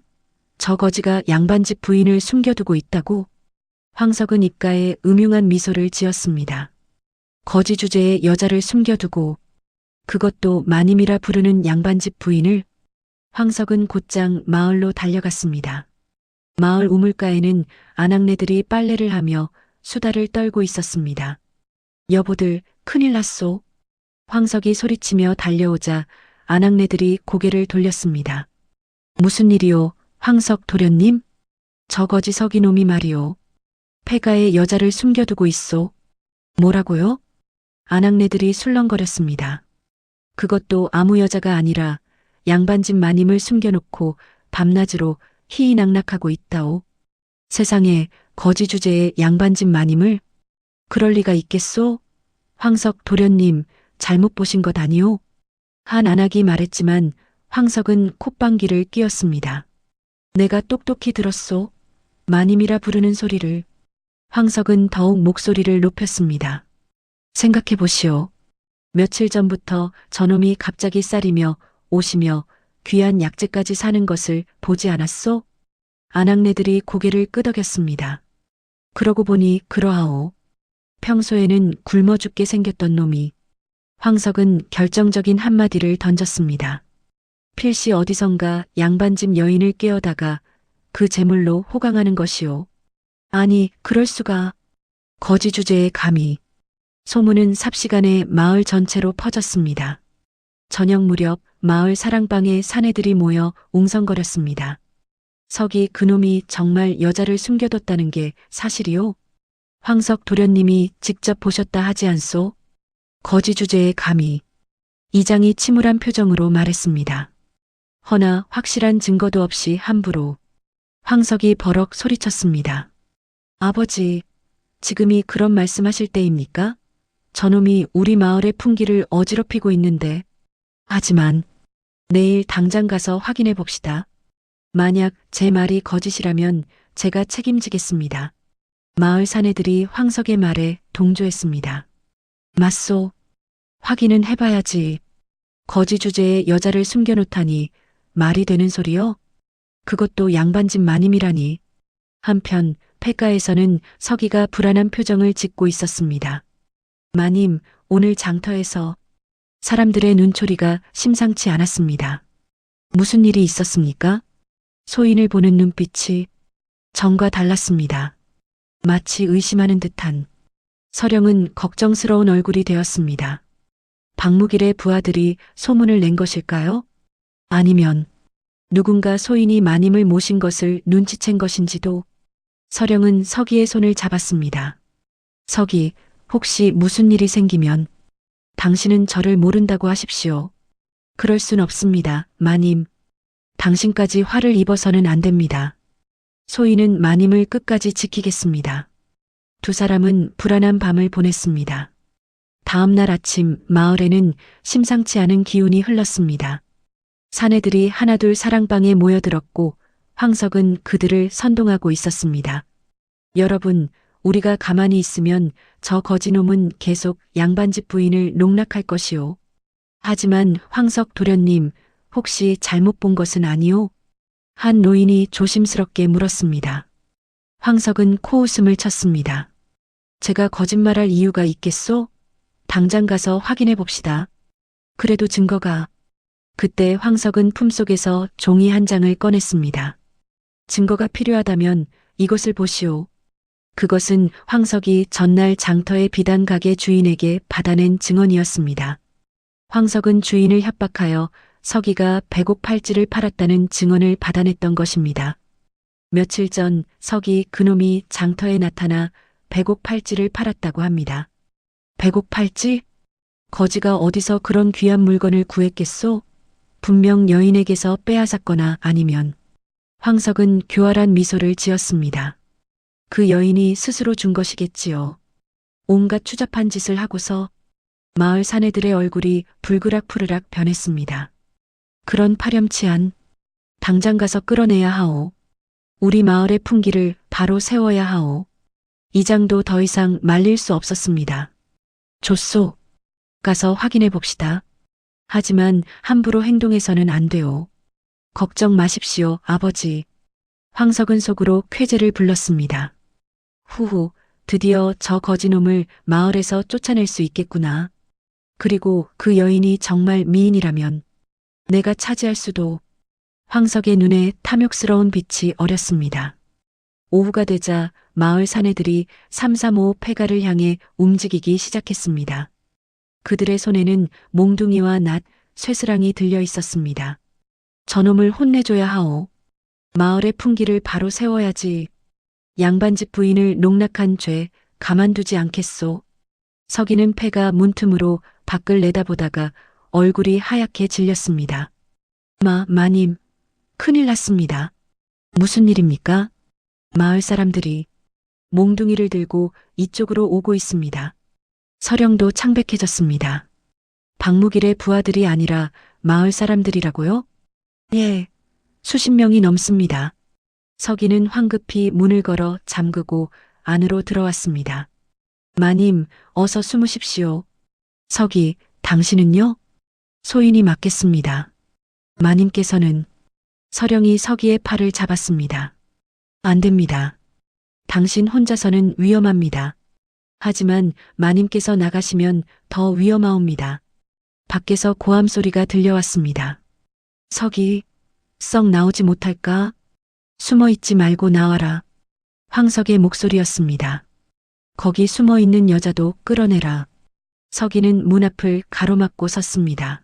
저 거지가 양반집 부인을 숨겨두고 있다고? 황석은 입가에 음흉한 미소를 지었습니다. 거지 주제에 여자를 숨겨두고 그것도 마님이라 부르는 양반집 부인을? 황석은 곧장 마을로 달려갔습니다. 마을 우물가에는 아낙네들이 빨래를 하며 수다를 떨고 있었습니다. 여보들, 큰일 났소. 황석이 소리치며 달려오자 아낙네들이 고개를 돌렸습니다. 무슨 일이오, 황석 도련님? 저 거지 서기놈이 말이오. 폐가에 여자를 숨겨두고 있소. 뭐라고요? 아낙네들이 술렁거렸습니다. 그것도 아무 여자가 아니라 양반집 마님을 숨겨놓고 밤낮으로 희희낙낙하고 있다오. 세상에 거지 주제에 양반집 마님을? 그럴 리가 있겠소? 황석 도련님, 잘못 보신 것 아니오? 한 안악이 말했지만 황석은 콧방귀를 뀌었습니다. 내가 똑똑히 들었소. 마님이라 부르는 소리를. 황석은 더욱 목소리를 높였습니다. 생각해 보시오. 며칠 전부터 저놈이 갑자기 쌀이며 옷이며 귀한 약재까지 사는 것을 보지 않았소? 아낙네들이 고개를 끄덕였습니다. 그러고 보니 그러하오. 평소에는 굶어 죽게 생겼던 놈이. 황석은 결정적인 한마디를 던졌습니다. 필시 어디선가 양반집 여인을 깨어다가 그 재물로 호강하는 것이오. 아니, 그럴 수가. 거지 주제에 감히. 소문은 삽시간에 마을 전체로 퍼졌습니다. 저녁 무렵 마을 사랑방에 사내들이 모여 웅성거렸습니다. 석이 그놈이 정말 여자를 숨겨뒀다는 게 사실이오? 황석 도련님이 직접 보셨다 하지 않소? 거지 주제에 감히. 이장이 침울한 표정으로 말했습니다. 허나 확실한 증거도 없이 함부로. 황석이 버럭 소리쳤습니다. 아버지, 지금이 그런 말씀하실 때입니까? 저놈이 우리 마을의 풍기를 어지럽히고 있는데. 하지만 내일 당장 가서 확인해 봅시다. 만약 제 말이 거짓이라면 제가 책임지겠습니다. 마을 사내들이 황석의 말에 동조했습니다. 맞소. 확인은 해봐야지. 거지 주제에 여자를 숨겨놓다니 말이 되는 소리요? 그것도 양반집 마님이라니. 한편 폐가에서는 서기가 불안한 표정을 짓고 있었습니다. 마님, 오늘 장터에서 사람들의 눈초리가 심상치 않았습니다. 무슨 일이 있었습니까? 소인을 보는 눈빛이 전과 달랐습니다. 마치 의심하는 듯한. 서령은 걱정스러운 얼굴이 되었습니다. 박무길의 부하들이 소문을 낸 것일까요? 아니면 누군가 소인이 마님을 모신 것을 눈치챈 것인지도. 서령은 서기의 손을 잡았습니다. 서기, 혹시 무슨 일이 생기면 당신은 저를 모른다고 하십시오. 그럴 순 없습니다, 마님. 당신까지 화를 입어서는 안 됩니다. 소인은 마님을 끝까지 지키겠습니다. 두 사람은 불안한 밤을 보냈습니다. 다음 날 아침 마을에는 심상치 않은 기운이 흘렀습니다. 사내들이 하나둘 사랑방에 모여들었고 황석은 그들을 선동하고 있었습니다. 여러분, 우리가 가만히 있으면 저 거지놈은 계속 양반집 부인을 농락할 것이오. 하지만 황석 도련님, 혹시 잘못 본 것은 아니오? 한 노인이 조심스럽게 물었습니다. 황석은 코웃음을 쳤습니다. 제가 거짓말할 이유가 있겠소? 당장 가서 확인해 봅시다. 그래도 증거가. 그때 황석은 품속에서 종이 한 장을 꺼냈습니다. 증거가 필요하다면 이것을 보시오. 그것은 황석이 전날 장터의 비단 가게 주인에게 받아낸 증언이었습니다. 황석은 주인을 협박하여 서기가 백옥 팔찌를 팔았다는 증언을 받아냈던 것입니다. 며칠 전 서기 그놈이 장터에 나타나 백옥 팔찌를 팔았다고 합니다. 백옥 팔찌? 거지가 어디서 그런 귀한 물건을 구했겠소? 분명 여인에게서 빼앗았거나 아니면. 황석은 교활한 미소를 지었습니다. 그 여인이 스스로 준 것이겠지요. 온갖 추잡한 짓을 하고서. 마을 사내들의 얼굴이 불그락푸르락 변했습니다. 그런 파렴치한. 당장 가서 끌어내야 하오. 우리 마을의 풍기를 바로 세워야 하오. 이장도 더 이상 말릴 수 없었습니다. 좋소. 가서 확인해 봅시다. 하지만 함부로 행동해서는 안 돼요. 걱정 마십시오, 아버지. 황석은 속으로 쾌재를 불렀습니다. 후후, 드디어 저 거지놈을 마을에서 쫓아낼 수 있겠구나. 그리고 그 여인이 정말 미인이라면 내가 차지할 수도. 황석의 눈에 탐욕스러운 빛이 어렸습니다. 오후가 되자 마을 사내들이 335 폐가를 향해 움직이기 시작했습니다. 그들의 손에는 몽둥이와 낫, 쇠스랑이 들려 있었습니다. 저놈을 혼내줘야 하오. 마을의 풍기를 바로 세워야지. 양반집 부인을 농락한 죄 가만두지 않겠소. 서기는 폐가 문틈으로 밖을 내다보다가 얼굴이 하얗게 질렸습니다. 마님, 큰일 났습니다. 무슨 일입니까? 마을 사람들이 몽둥이를 들고 이쪽으로 오고 있습니다. 서령도 창백해졌습니다. 박무길의 부하들이 아니라 마을 사람들이라고요? 예, 수십 명이 넘습니다. 서기는 황급히 문을 걸어 잠그고 안으로 들어왔습니다. 마님, 어서 숨으십시오. 서기, 당신은요? 소인이 맞겠습니다. 마님께서는 서령이 서기의 팔을 잡았습니다. 안 됩니다. 당신 혼자서는 위험합니다. 하지만 마님께서 나가시면 더 위험하옵니다. 밖에서 고함 소리가 들려왔습니다. 서기, 썩 나오지 못할까? 숨어 있지 말고 나와라. 황석의 목소리였습니다. 거기 숨어 있는 여자도 끌어내라. 서기는 문 앞을 가로막고 섰습니다.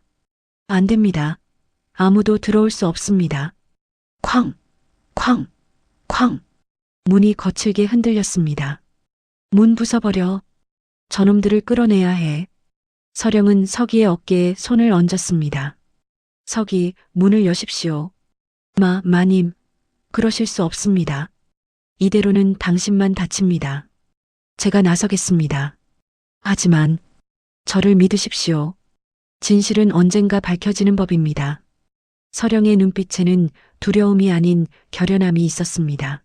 안 됩니다. 아무도 들어올 수 없습니다. 쾅, 쾅, 쾅. 문이 거칠게 흔들렸습니다. 문 부숴버려. 저놈들을 끌어내야 해. 서령은 서기의 어깨에 손을 얹었습니다. 서기, 문을 여십시오. 마님, 그러실 수 없습니다. 이대로는 당신만 다칩니다. 제가 나서겠습니다. 하지만 저를 믿으십시오. 진실은 언젠가 밝혀지는 법입니다. 서령의 눈빛에는 두려움이 아닌 결연함이 있었습니다.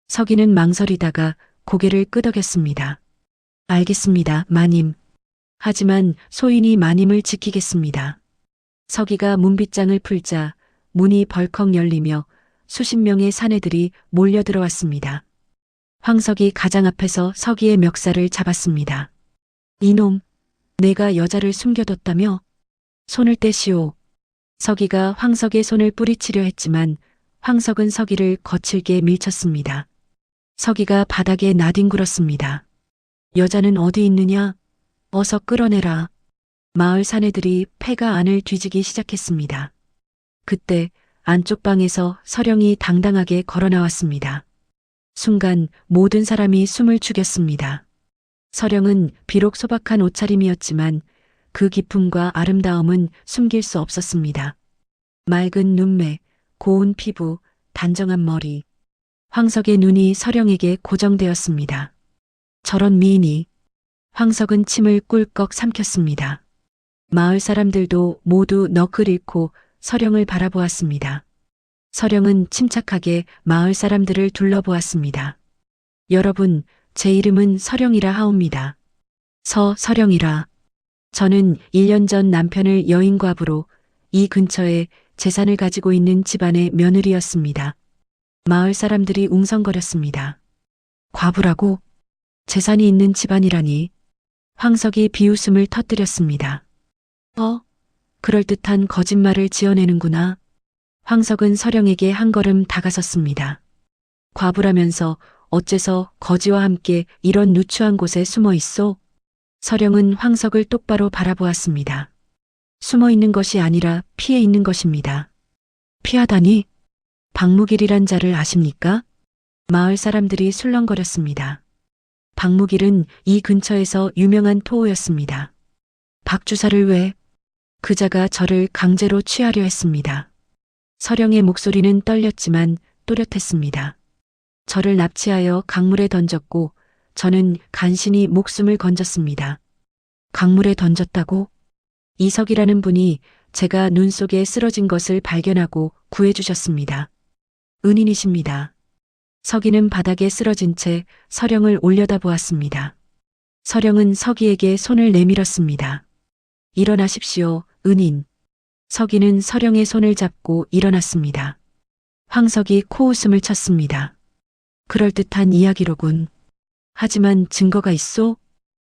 서기는 망설이다가 고개를 끄덕였습니다. 알겠습니다, 마님. 하지만 소인이 마님을 지키겠습니다. 서기가 문빗장을 풀자 문이 벌컥 열리며 수십 명의 사내들이 몰려들어왔습니다. 황석이 가장 앞에서 서기의 멱살을 잡았습니다. 이놈, 내가 여자를 숨겨뒀다며? 손을 떼시오. 서기가 황석의 손을 뿌리치려 했지만 황석은 서기를 거칠게 밀쳤습니다. 서기가 바닥에 나뒹굴었습니다. 여자는 어디 있느냐? 어서 끌어내라. 마을 사내들이 폐가 안을 뒤지기 시작했습니다. 그때 안쪽 방에서 서령이 당당하게 걸어 나왔습니다. 순간 모든 사람이 숨을 죽였습니다. 서령은 비록 소박한 옷차림이었지만 그 기품과 아름다움은 숨길 수 없었습니다. 맑은 눈매, 고운 피부, 단정한 머리. 황석의 눈이 서령에게 고정되었습니다. 저런 미인이. 황석은 침을 꿀꺽 삼켰습니다. 마을 사람들도 모두 넋을 잃고 서령을 바라보았습니다. 서령은 침착하게 마을 사람들을 둘러보았습니다. 여러분, 제 이름은 서령이라 하옵니다. 서령이라. 저는 1년 전 남편을 여인과부로 이 근처에 재산을 가지고 있는 집안의 며느리였습니다. 마을 사람들이 웅성거렸습니다. 과부라고? 재산이 있는 집안이라니. 황석이 비웃음을 터뜨렸습니다. 그럴듯한 거짓말을 지어내는구나. 황석은 서령에게 한 걸음 다가섰습니다. 과부라면서 어째서 거지와 함께 이런 누추한 곳에 숨어 있소? 서령은 황석을 똑바로 바라보았습니다. 숨어 있는 것이 아니라 피해 있는 것입니다. 피하다니? 박무길이란 자를 아십니까? 마을 사람들이 술렁거렸습니다. 박무길은 이 근처에서 유명한 토호였습니다. 박주사를 왜? 그자가 저를 강제로 취하려 했습니다. 서령의 목소리는 떨렸지만 또렷했습니다. 저를 납치하여 강물에 던졌고 저는 간신히 목숨을 건졌습니다. 강물에 던졌다고? 이석이라는 분이 제가 눈 속에 쓰러진 것을 발견하고 구해주셨습니다. 은인이십니다. 서기는 바닥에 쓰러진 채 서령을 올려다보았습니다. 서령은 서기에게 손을 내밀었습니다. 일어나십시오, 은인. 서기는 서령의 손을 잡고 일어났습니다. 황석이 코웃음을 쳤습니다. 그럴듯한 이야기로군. 하지만 증거가 있소?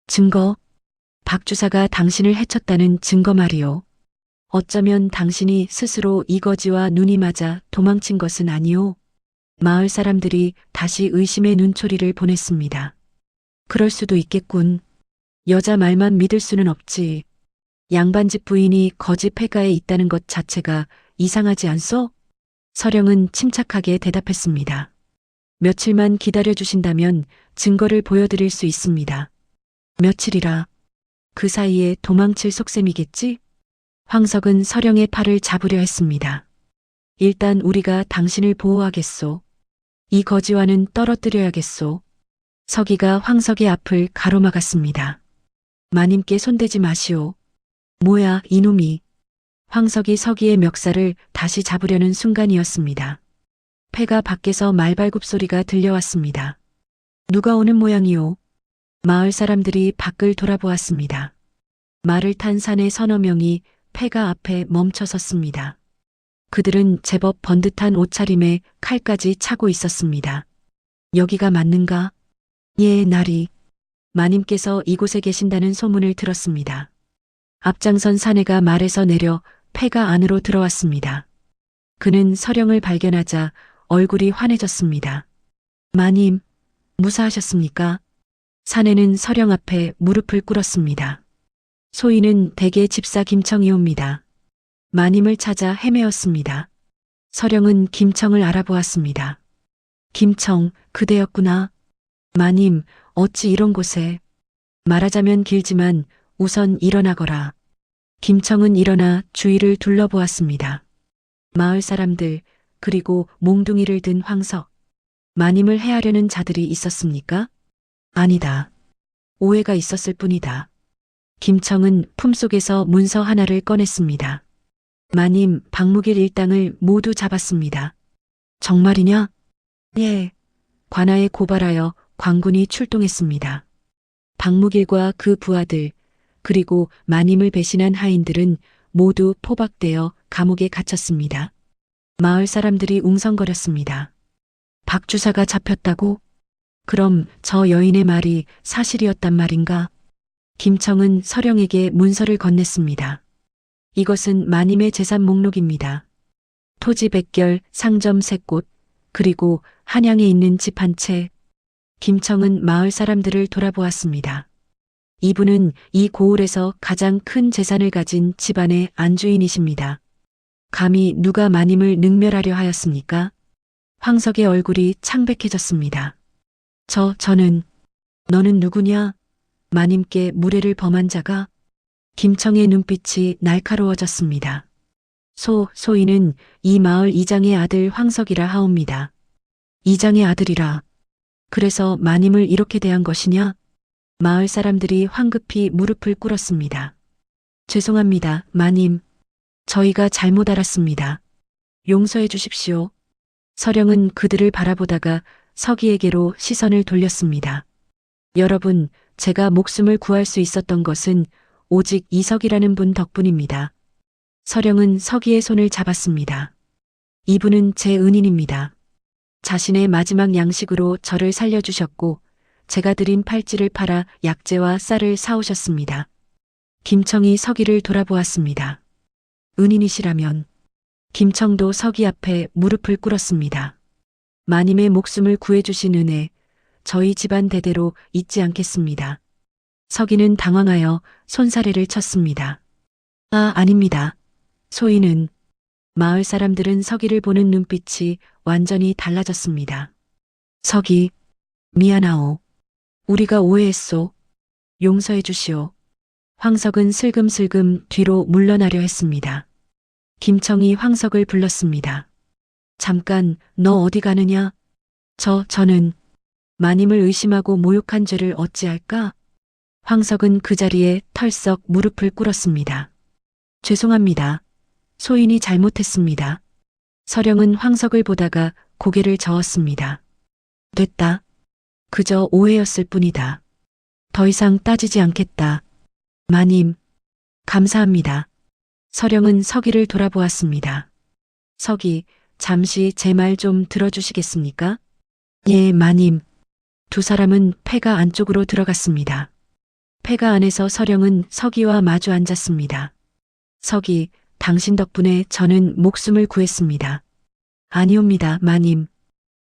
증거? 박주사가 당신을 해쳤다는 증거 말이오. 어쩌면 당신이 스스로 이거지와 눈이 맞아 도망친 것은 아니오. 마을 사람들이 다시 의심의 눈초리를 보냈습니다. 그럴 수도 있겠군. 여자 말만 믿을 수는 없지. 양반집 부인이 거지 폐가에 있다는 것 자체가 이상하지 않소? 서령은 침착하게 대답했습니다. 며칠만 기다려주신다면 증거를 보여드릴 수 있습니다. 며칠이라. 그 사이에 도망칠 속셈이겠지? 황석은 서령의 팔을 잡으려 했습니다. 일단 우리가 당신을 보호하겠소. 이 거지와는 떨어뜨려야겠소. 서기가 황석의 앞을 가로막았습니다. 마님께 손대지 마시오. 뭐야, 이놈이. 황석이 서기의 멱살을 다시 잡으려는 순간이었습니다. 폐가 밖에서 말발굽 소리가 들려왔습니다. 누가 오는 모양이오? 마을 사람들이 밖을 돌아보았습니다. 말을 탄 사내 서너 명이 폐가 앞에 멈춰 섰습니다. 그들은 제법 번듯한 옷차림에 칼까지 차고 있었습니다. 여기가 맞는가? 예, 나리. 마님께서 이곳에 계신다는 소문을 들었습니다. 앞장선 사내가 말에서 내려 폐가 안으로 들어왔습니다. 그는 서령을 발견하자 얼굴이 환해졌습니다. 마님, 무사하셨습니까? 사내는 서령 앞에 무릎을 꿇었습니다. 소인은 댁의 집사 김청이옵니다. 마님을 찾아 헤매었습니다. 서령은 김청을 알아보았습니다. 김청, 그대였구나. 마님, 어찌 이런 곳에. 말하자면 길지만 우선 일어나거라. 김청은 일어나 주위를 둘러보았습니다. 마을 사람들, 그리고 몽둥이를 든 황석. 마님을 해하려는 자들이 있었습니까? 아니다. 오해가 있었을 뿐이다. 김청은 품속에서 문서 하나를 꺼냈습니다. 마님, 박무길 일당을 모두 잡았습니다. 정말이냐? 예. 관아에 고발하여 관군이 출동했습니다. 박무길과 그 부하들, 그리고 마님을 배신한 하인들은 모두 포박되어 감옥에 갇혔습니다. 마을 사람들이 웅성거렸습니다. 박 주사가 잡혔다고? 그럼 저 여인의 말이 사실이었단 말인가? 김청은 서령에게 문서를 건넸습니다. 이것은 마님의 재산 목록입니다. 토지 100결, 상점 3곳, 그리고 한양에 있는 집 한 채. 김청은 마을 사람들을 돌아보았습니다. 이분은 이 고을에서 가장 큰 재산을 가진 집안의 안주인이십니다. 감히 누가 마님을 능멸하려 하였습니까? 황석의 얼굴이 창백해졌습니다. 저는, 너는 누구냐? 마님께 무례를 범한 자가? 김청의 눈빛이 날카로워졌습니다. 소인은 이 마을 이장의 아들 황석이라 하옵니다. 이장의 아들이라. 그래서 마님을 이렇게 대한 것이냐? 마을 사람들이 황급히 무릎을 꿇었습니다. 죄송합니다, 마님. 저희가 잘못 알았습니다. 용서해 주십시오. 서령은 그들을 바라보다가 서기에게로 시선을 돌렸습니다. 여러분, 제가 목숨을 구할 수 있었던 것은 오직 이석이라는 분 덕분입니다. 서령은 서기의 손을 잡았습니다. 이분은 제 은인입니다. 자신의 마지막 양식으로 저를 살려주셨고 제가 드린 팔찌를 팔아 약재와 쌀을 사오셨습니다. 김청이 서기를 돌아보았습니다. 은인이시라면. 김청도 서기 앞에 무릎을 꿇었습니다. 마님의 목숨을 구해주신 은혜, 저희 집안 대대로 잊지 않겠습니다. 서기는 당황하여 손사래를 쳤습니다. 아닙니다. 소인은. 마을 사람들은 서기를 보는 눈빛이 완전히 달라졌습니다. 서기, 미안하오. 우리가 오해했소. 용서해 주시오. 황석은 슬금슬금 뒤로 물러나려 했습니다. 김청이 황석을 불렀습니다. 잠깐, 너 어디 가느냐? 저는 마님을 의심하고 모욕한 죄를 어찌할까? 황석은 그 자리에 털썩 무릎을 꿇었습니다. 죄송합니다. 소인이 잘못했습니다. 서령은 황석을 보다가 고개를 저었습니다. 됐다. 그저 오해였을 뿐이다. 더 이상 따지지 않겠다. 마님, 감사합니다. 서령은 서기를 돌아보았습니다. 서기, 잠시 제 말 좀 들어주시겠습니까? 예, 마님. 두 사람은 폐가 안쪽으로 들어갔습니다. 폐가 안에서 서령은 서기와 마주 앉았습니다. 서기, 당신 덕분에 저는 목숨을 구했습니다. 아니옵니다, 마님.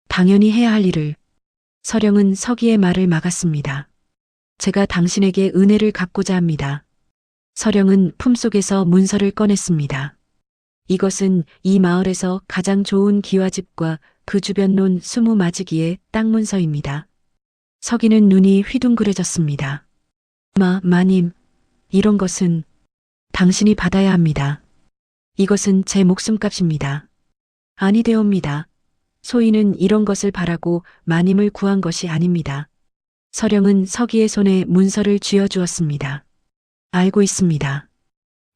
당연히 해야 할 일을. 서령은 서기의 말을 막았습니다. 제가 당신에게 은혜를 갚고자 합니다. 서령은 품속에서 문서를 꺼냈습니다. 이것은 이 마을에서 가장 좋은 기와집과 그 주변 논 20마지기의 땅 문서입니다. 서기는 눈이 휘둥그레졌습니다. 마님, 이런 것은 당신이 받아야 합니다. 이것은 제 목숨값입니다. 아니되옵니다. 소인은 이런 것을 바라고 마님을 구한 것이 아닙니다. 서령은 서기의 손에 문서를 쥐어주었습니다. 알고 있습니다.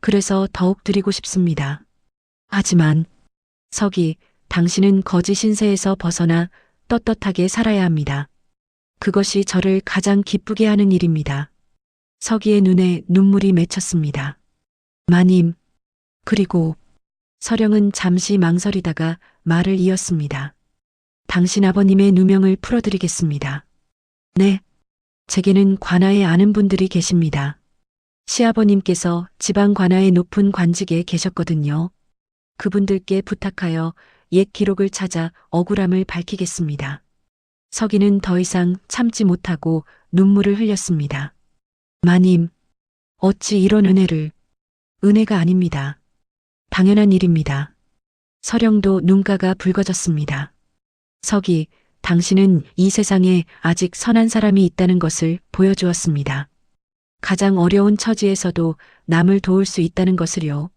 그래서 더욱 드리고 싶습니다. 하지만 서기, 당신은 거짓 신세에서 벗어나 떳떳하게 살아야 합니다. 그것이 저를 가장 기쁘게 하는 일입니다. 서기의 눈에 눈물이 맺혔습니다. 마님, 그리고 서령은 잠시 망설이다가 말을 이었습니다. 당신 아버님의 누명을 풀어드리겠습니다. 네, 제게는 관아에 아는 분들이 계십니다. 시아버님께서 지방 관아의 높은 관직에 계셨거든요. 그분들께 부탁하여 옛 기록을 찾아 억울함을 밝히겠습니다. 서기는 더 이상 참지 못하고 눈물을 흘렸습니다. 마님, 어찌 이런 은혜를. 은혜가 아닙니다. 당연한 일입니다. 서령도 눈가가 붉어졌습니다. 서기, 당신은 이 세상에 아직 선한 사람이 있다는 것을 보여주었습니다. 가장 어려운 처지에서도 남을 도울 수 있다는 것을요.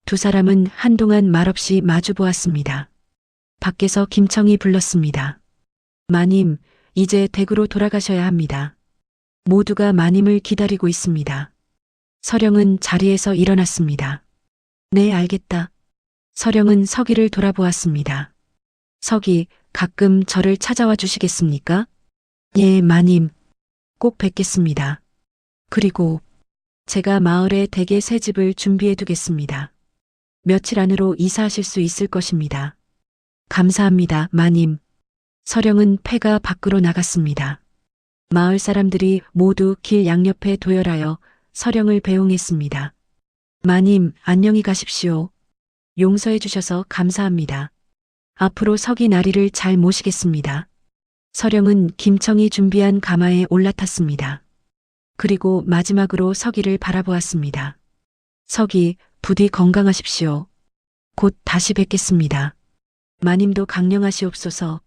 두 사람은 한동안 말없이 마주보았습니다. 밖에서 김청이 불렀습니다. 마님, 이제 댁으로 돌아가셔야 합니다. 모두가 마님을 기다리고 있습니다. 서령은 자리에서 일어났습니다. 네, 알겠다. 서령은 서기를 돌아보았습니다. 서기, 가끔 저를 찾아와 주시겠습니까? 예, 마님. 꼭 뵙겠습니다. 그리고 제가 마을에 댁에 새 집을 준비해 두겠습니다. 며칠 안으로 이사하실 수 있을 것입니다. 감사합니다, 마님. 서령은 패가 밖으로 나갔습니다. 마을 사람들이 모두 길 양옆에 도열하여 서령을 배웅했습니다. 마님, 안녕히 가십시오. 용서해 주셔서 감사합니다. 앞으로 서기 나리를 잘 모시겠습니다. 서령은 김청이 준비한 가마에 올라탔습니다. 그리고 마지막으로 서기를 바라보았습니다. 서기, 부디 건강하십시오. 곧 다시 뵙겠습니다. 마님도 강령하시옵소서.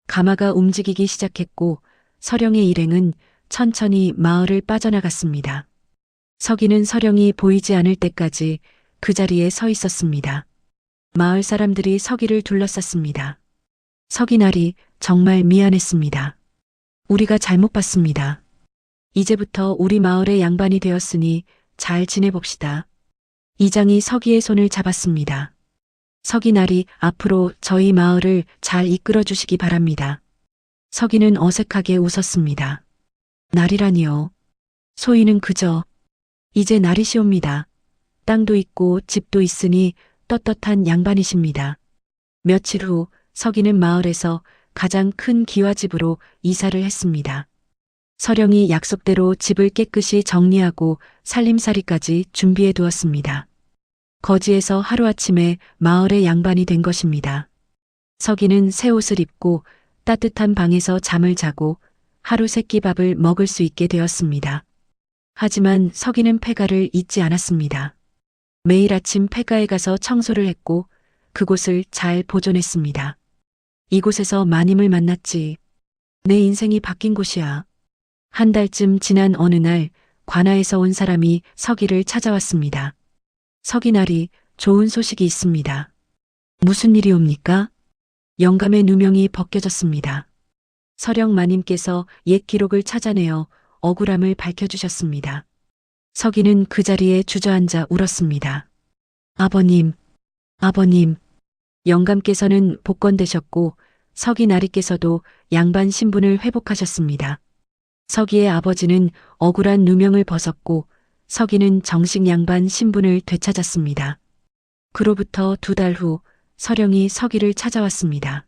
가마가 움직이기 시작했고 서령의 일행은 천천히 마을을 빠져나갔습니다. 서기는 서령이 보이지 않을 때까지 그 자리에 서 있었습니다. 마을 사람들이 서기를 둘러쌌습니다. 서기나리, 정말 미안했습니다. 우리가 잘못 봤습니다. 이제부터 우리 마을의 양반이 되었으니 잘 지내봅시다. 이장이 서기의 손을 잡았습니다. 서기나리, 앞으로 저희 마을을 잘 이끌어 주시기 바랍니다. 서기는 어색하게 웃었습니다. 나리라니요. 소희는 그저 이제 나리시옵니다. 땅도 있고 집도 있으니 떳떳한 양반이십니다. 며칠 후 서기는 마을에서 가장 큰 기와집으로 이사를 했습니다. 서령이 약속대로 집을 깨끗이 정리하고 살림살이까지 준비해 두었습니다. 거지에서 하루아침에 마을의 양반이 된 것입니다. 서기는 새 옷을 입고 따뜻한 방에서 잠을 자고 하루 세끼 밥을 먹을 수 있게 되었습니다. 하지만 서기는 폐가를 잊지 않았습니다. 매일 아침 폐가에 가서 청소를 했고 그곳을 잘 보존했습니다. 이곳에서 마님을 만났지. 내 인생이 바뀐 곳이야. 한 달쯤 지난 어느 날 관아에서 온 사람이 서기를 찾아왔습니다. 서기나리, 좋은 소식이 있습니다. 무슨 일이옵니까? 영감의 누명이 벗겨졌습니다. 서령 마님께서 옛 기록을 찾아내어 억울함을 밝혀주셨습니다. 서기는 그 자리에 주저앉아 울었습니다. 아버님, 아버님. 영감께서는 복권되셨고 서기나리께서도 양반 신분을 회복하셨습니다. 서기의 아버지는 억울한 누명을 벗었고 서기는 정식 양반 신분을 되찾았습니다. 그로부터 2달 후 서령이 서기를 찾아왔습니다.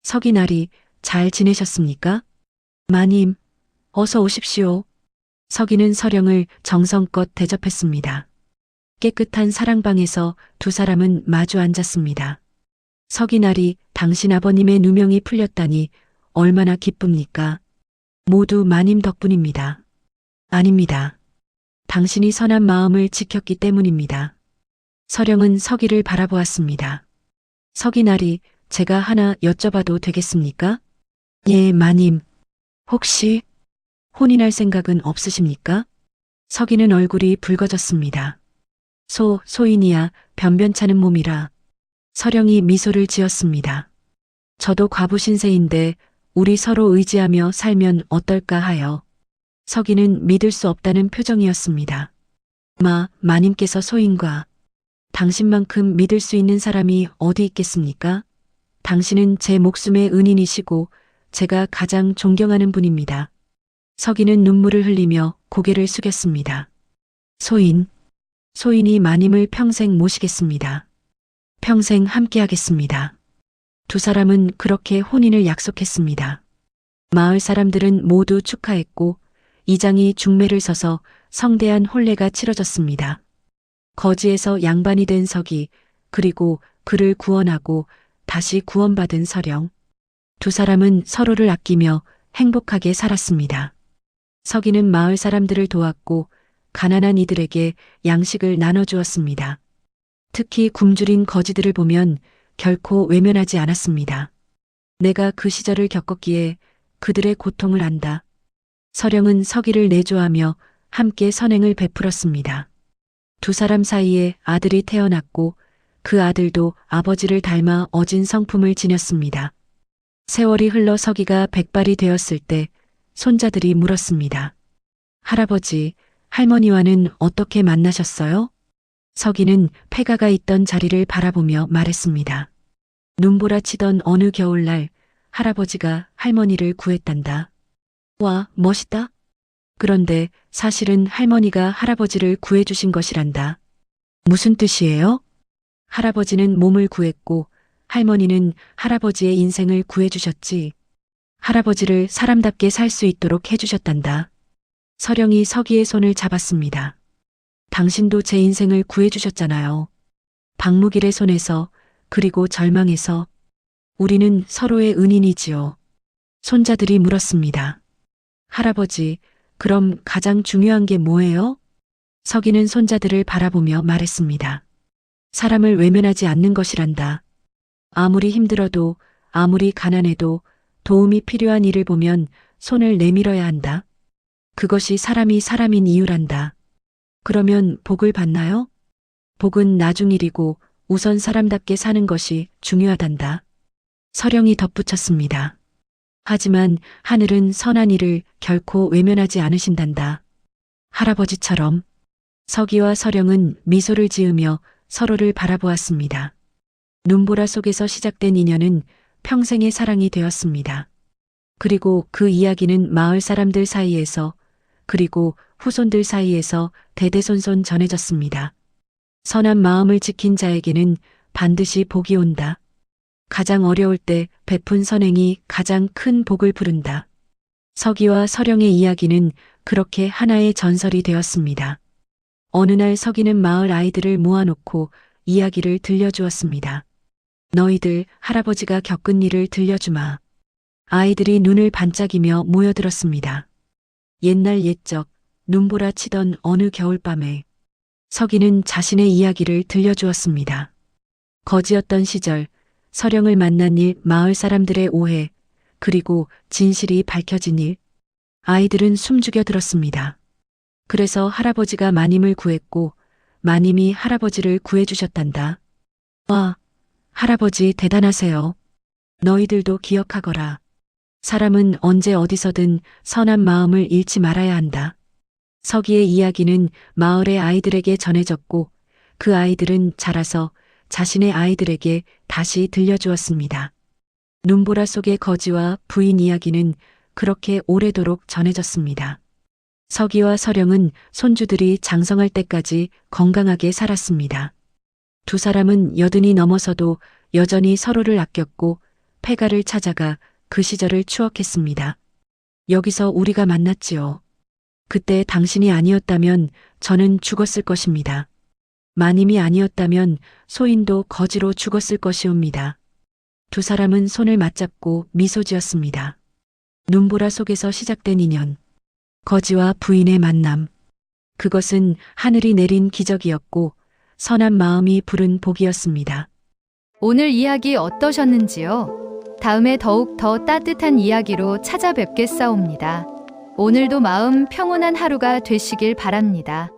서기나리, 잘 지내셨습니까? 마님, 어서 오십시오. 서기는 서령을 정성껏 대접했습니다. 깨끗한 사랑방에서 두 사람은 마주 앉았습니다. 서기나리, 당신 아버님의 누명이 풀렸다니 얼마나 기쁩니까? 모두 마님 덕분입니다. 아닙니다. 당신이 선한 마음을 지켰기 때문입니다. 서령은 서기를 바라보았습니다. 서기나리, 제가 하나 여쭤봐도 되겠습니까? 예, 마님. 혹시 혼인할 생각은 없으십니까? 서기는 얼굴이 붉어졌습니다. 소인이야 변변찮은 몸이라. 서령이 미소를 지었습니다. 저도 과부 신세인데 우리 서로 의지하며 살면 어떨까 하여. 서기는 믿을 수 없다는 표정이었습니다. 마님께서 소인과 당신만큼 믿을 수 있는 사람이 어디 있겠습니까? 당신은 제 목숨의 은인이시고 제가 가장 존경하는 분입니다. 서기는 눈물을 흘리며 고개를 숙였습니다. 소인이 마님을 평생 모시겠습니다. 평생 함께하겠습니다. 두 사람은 그렇게 혼인을 약속했습니다. 마을 사람들은 모두 축하했고 이장이 중매를 서서 성대한 혼례가 치러졌습니다. 거지에서 양반이 된 서기, 그리고 그를 구원하고 다시 구원받은 서령. 두 사람은 서로를 아끼며 행복하게 살았습니다. 서기는 마을 사람들을 도왔고 가난한 이들에게 양식을 나눠주었습니다. 특히 굶주린 거지들을 보면 결코 외면하지 않았습니다. 내가 그 시절을 겪었기에 그들의 고통을 안다. 서령은 서기를 내조하며 함께 선행을 베풀었습니다. 두 사람 사이에 아들이 태어났고 그 아들도 아버지를 닮아 어진 성품을 지녔습니다. 세월이 흘러 서기가 백발이 되었을 때 손자들이 물었습니다. 할아버지, 할머니와는 어떻게 만나셨어요? 서기는 폐가가 있던 자리를 바라보며 말했습니다. 눈보라치던 어느 겨울날 할아버지가 할머니를 구했단다. 와, 멋있다. 그런데 사실은 할머니가 할아버지를 구해주신 것이란다. 무슨 뜻이에요? 할아버지는 몸을 구했고 할머니는 할아버지의 인생을 구해주셨지. 할아버지를 사람답게 살 수 있도록 해주셨단다. 서령이 서기의 손을 잡았습니다. 당신도 제 인생을 구해주셨잖아요. 박무길의 손에서, 그리고 절망에서. 우리는 서로의 은인이지요. 손자들이 물었습니다. 할아버지, 그럼 가장 중요한 게 뭐예요? 서기는 손자들을 바라보며 말했습니다. 사람을 외면하지 않는 것이란다. 아무리 힘들어도, 아무리 가난해도 도움이 필요한 일을 보면 손을 내밀어야 한다. 그것이 사람이 사람인 이유란다. 그러면 복을 받나요? 복은 나중 일이고 우선 사람답게 사는 것이 중요하단다. 서령이 덧붙였습니다. 하지만 하늘은 선한 일을 결코 외면하지 않으신단다. 할아버지처럼. 서기와 서령은 미소를 지으며 서로를 바라보았습니다. 눈보라 속에서 시작된 인연은 평생의 사랑이 되었습니다. 그리고 그 이야기는 마을 사람들 사이에서, 그리고 후손들 사이에서 대대손손 전해졌습니다. 선한 마음을 지킨 자에게는 반드시 복이 온다. 가장 어려울 때 베푼 선행이 가장 큰 복을 부른다. 서기와 서령의 이야기는 그렇게 하나의 전설이 되었습니다. 어느 날 서기는 마을 아이들을 모아놓고 이야기를 들려주었습니다. 너희들 할아버지가 겪은 일을 들려주마. 아이들이 눈을 반짝이며 모여들었습니다. 옛날 옛적 눈보라 치던 어느 겨울밤에 서기는 자신의 이야기를 들려주었습니다. 거지였던 시절 서령을 만난 일, 마을 사람들의 오해, 그리고 진실이 밝혀진 일. 아이들은 숨죽여 들었습니다. 그래서 할아버지가 마님을 구했고 마님이 할아버지를 구해주셨단다. 와, 할아버지 대단하세요. 너희들도 기억하거라. 사람은 언제 어디서든 선한 마음을 잃지 말아야 한다. 서기의 이야기는 마을의 아이들에게 전해졌고 그 아이들은 자라서 자신의 아이들에게 다시 들려주었습니다. 눈보라 속의 거지와 부인 이야기는 그렇게 오래도록 전해졌습니다. 서기와 서령은 손주들이 장성할 때까지 건강하게 살았습니다. 두 사람은 여든이 넘어서도 여전히 서로를 아꼈고 폐가를 찾아가 그 시절을 추억했습니다. 여기서 우리가 만났지요. 그때 당신이 아니었다면 저는 죽었을 것입니다. 마님이 아니었다면 소인도 거지로 죽었을 것이옵니다. 두 사람은 손을 맞잡고 미소 지었습니다. 눈보라 속에서 시작된 인연. 거지와 부인의 만남. 그것은 하늘이 내린 기적이었고 선한 마음이 부른 복이었습니다. 오늘 이야기 어떠셨는지요? 다음에 더욱 더 따뜻한 이야기로 찾아뵙겠사옵니다. 오늘도 마음 평온한 하루가 되시길 바랍니다.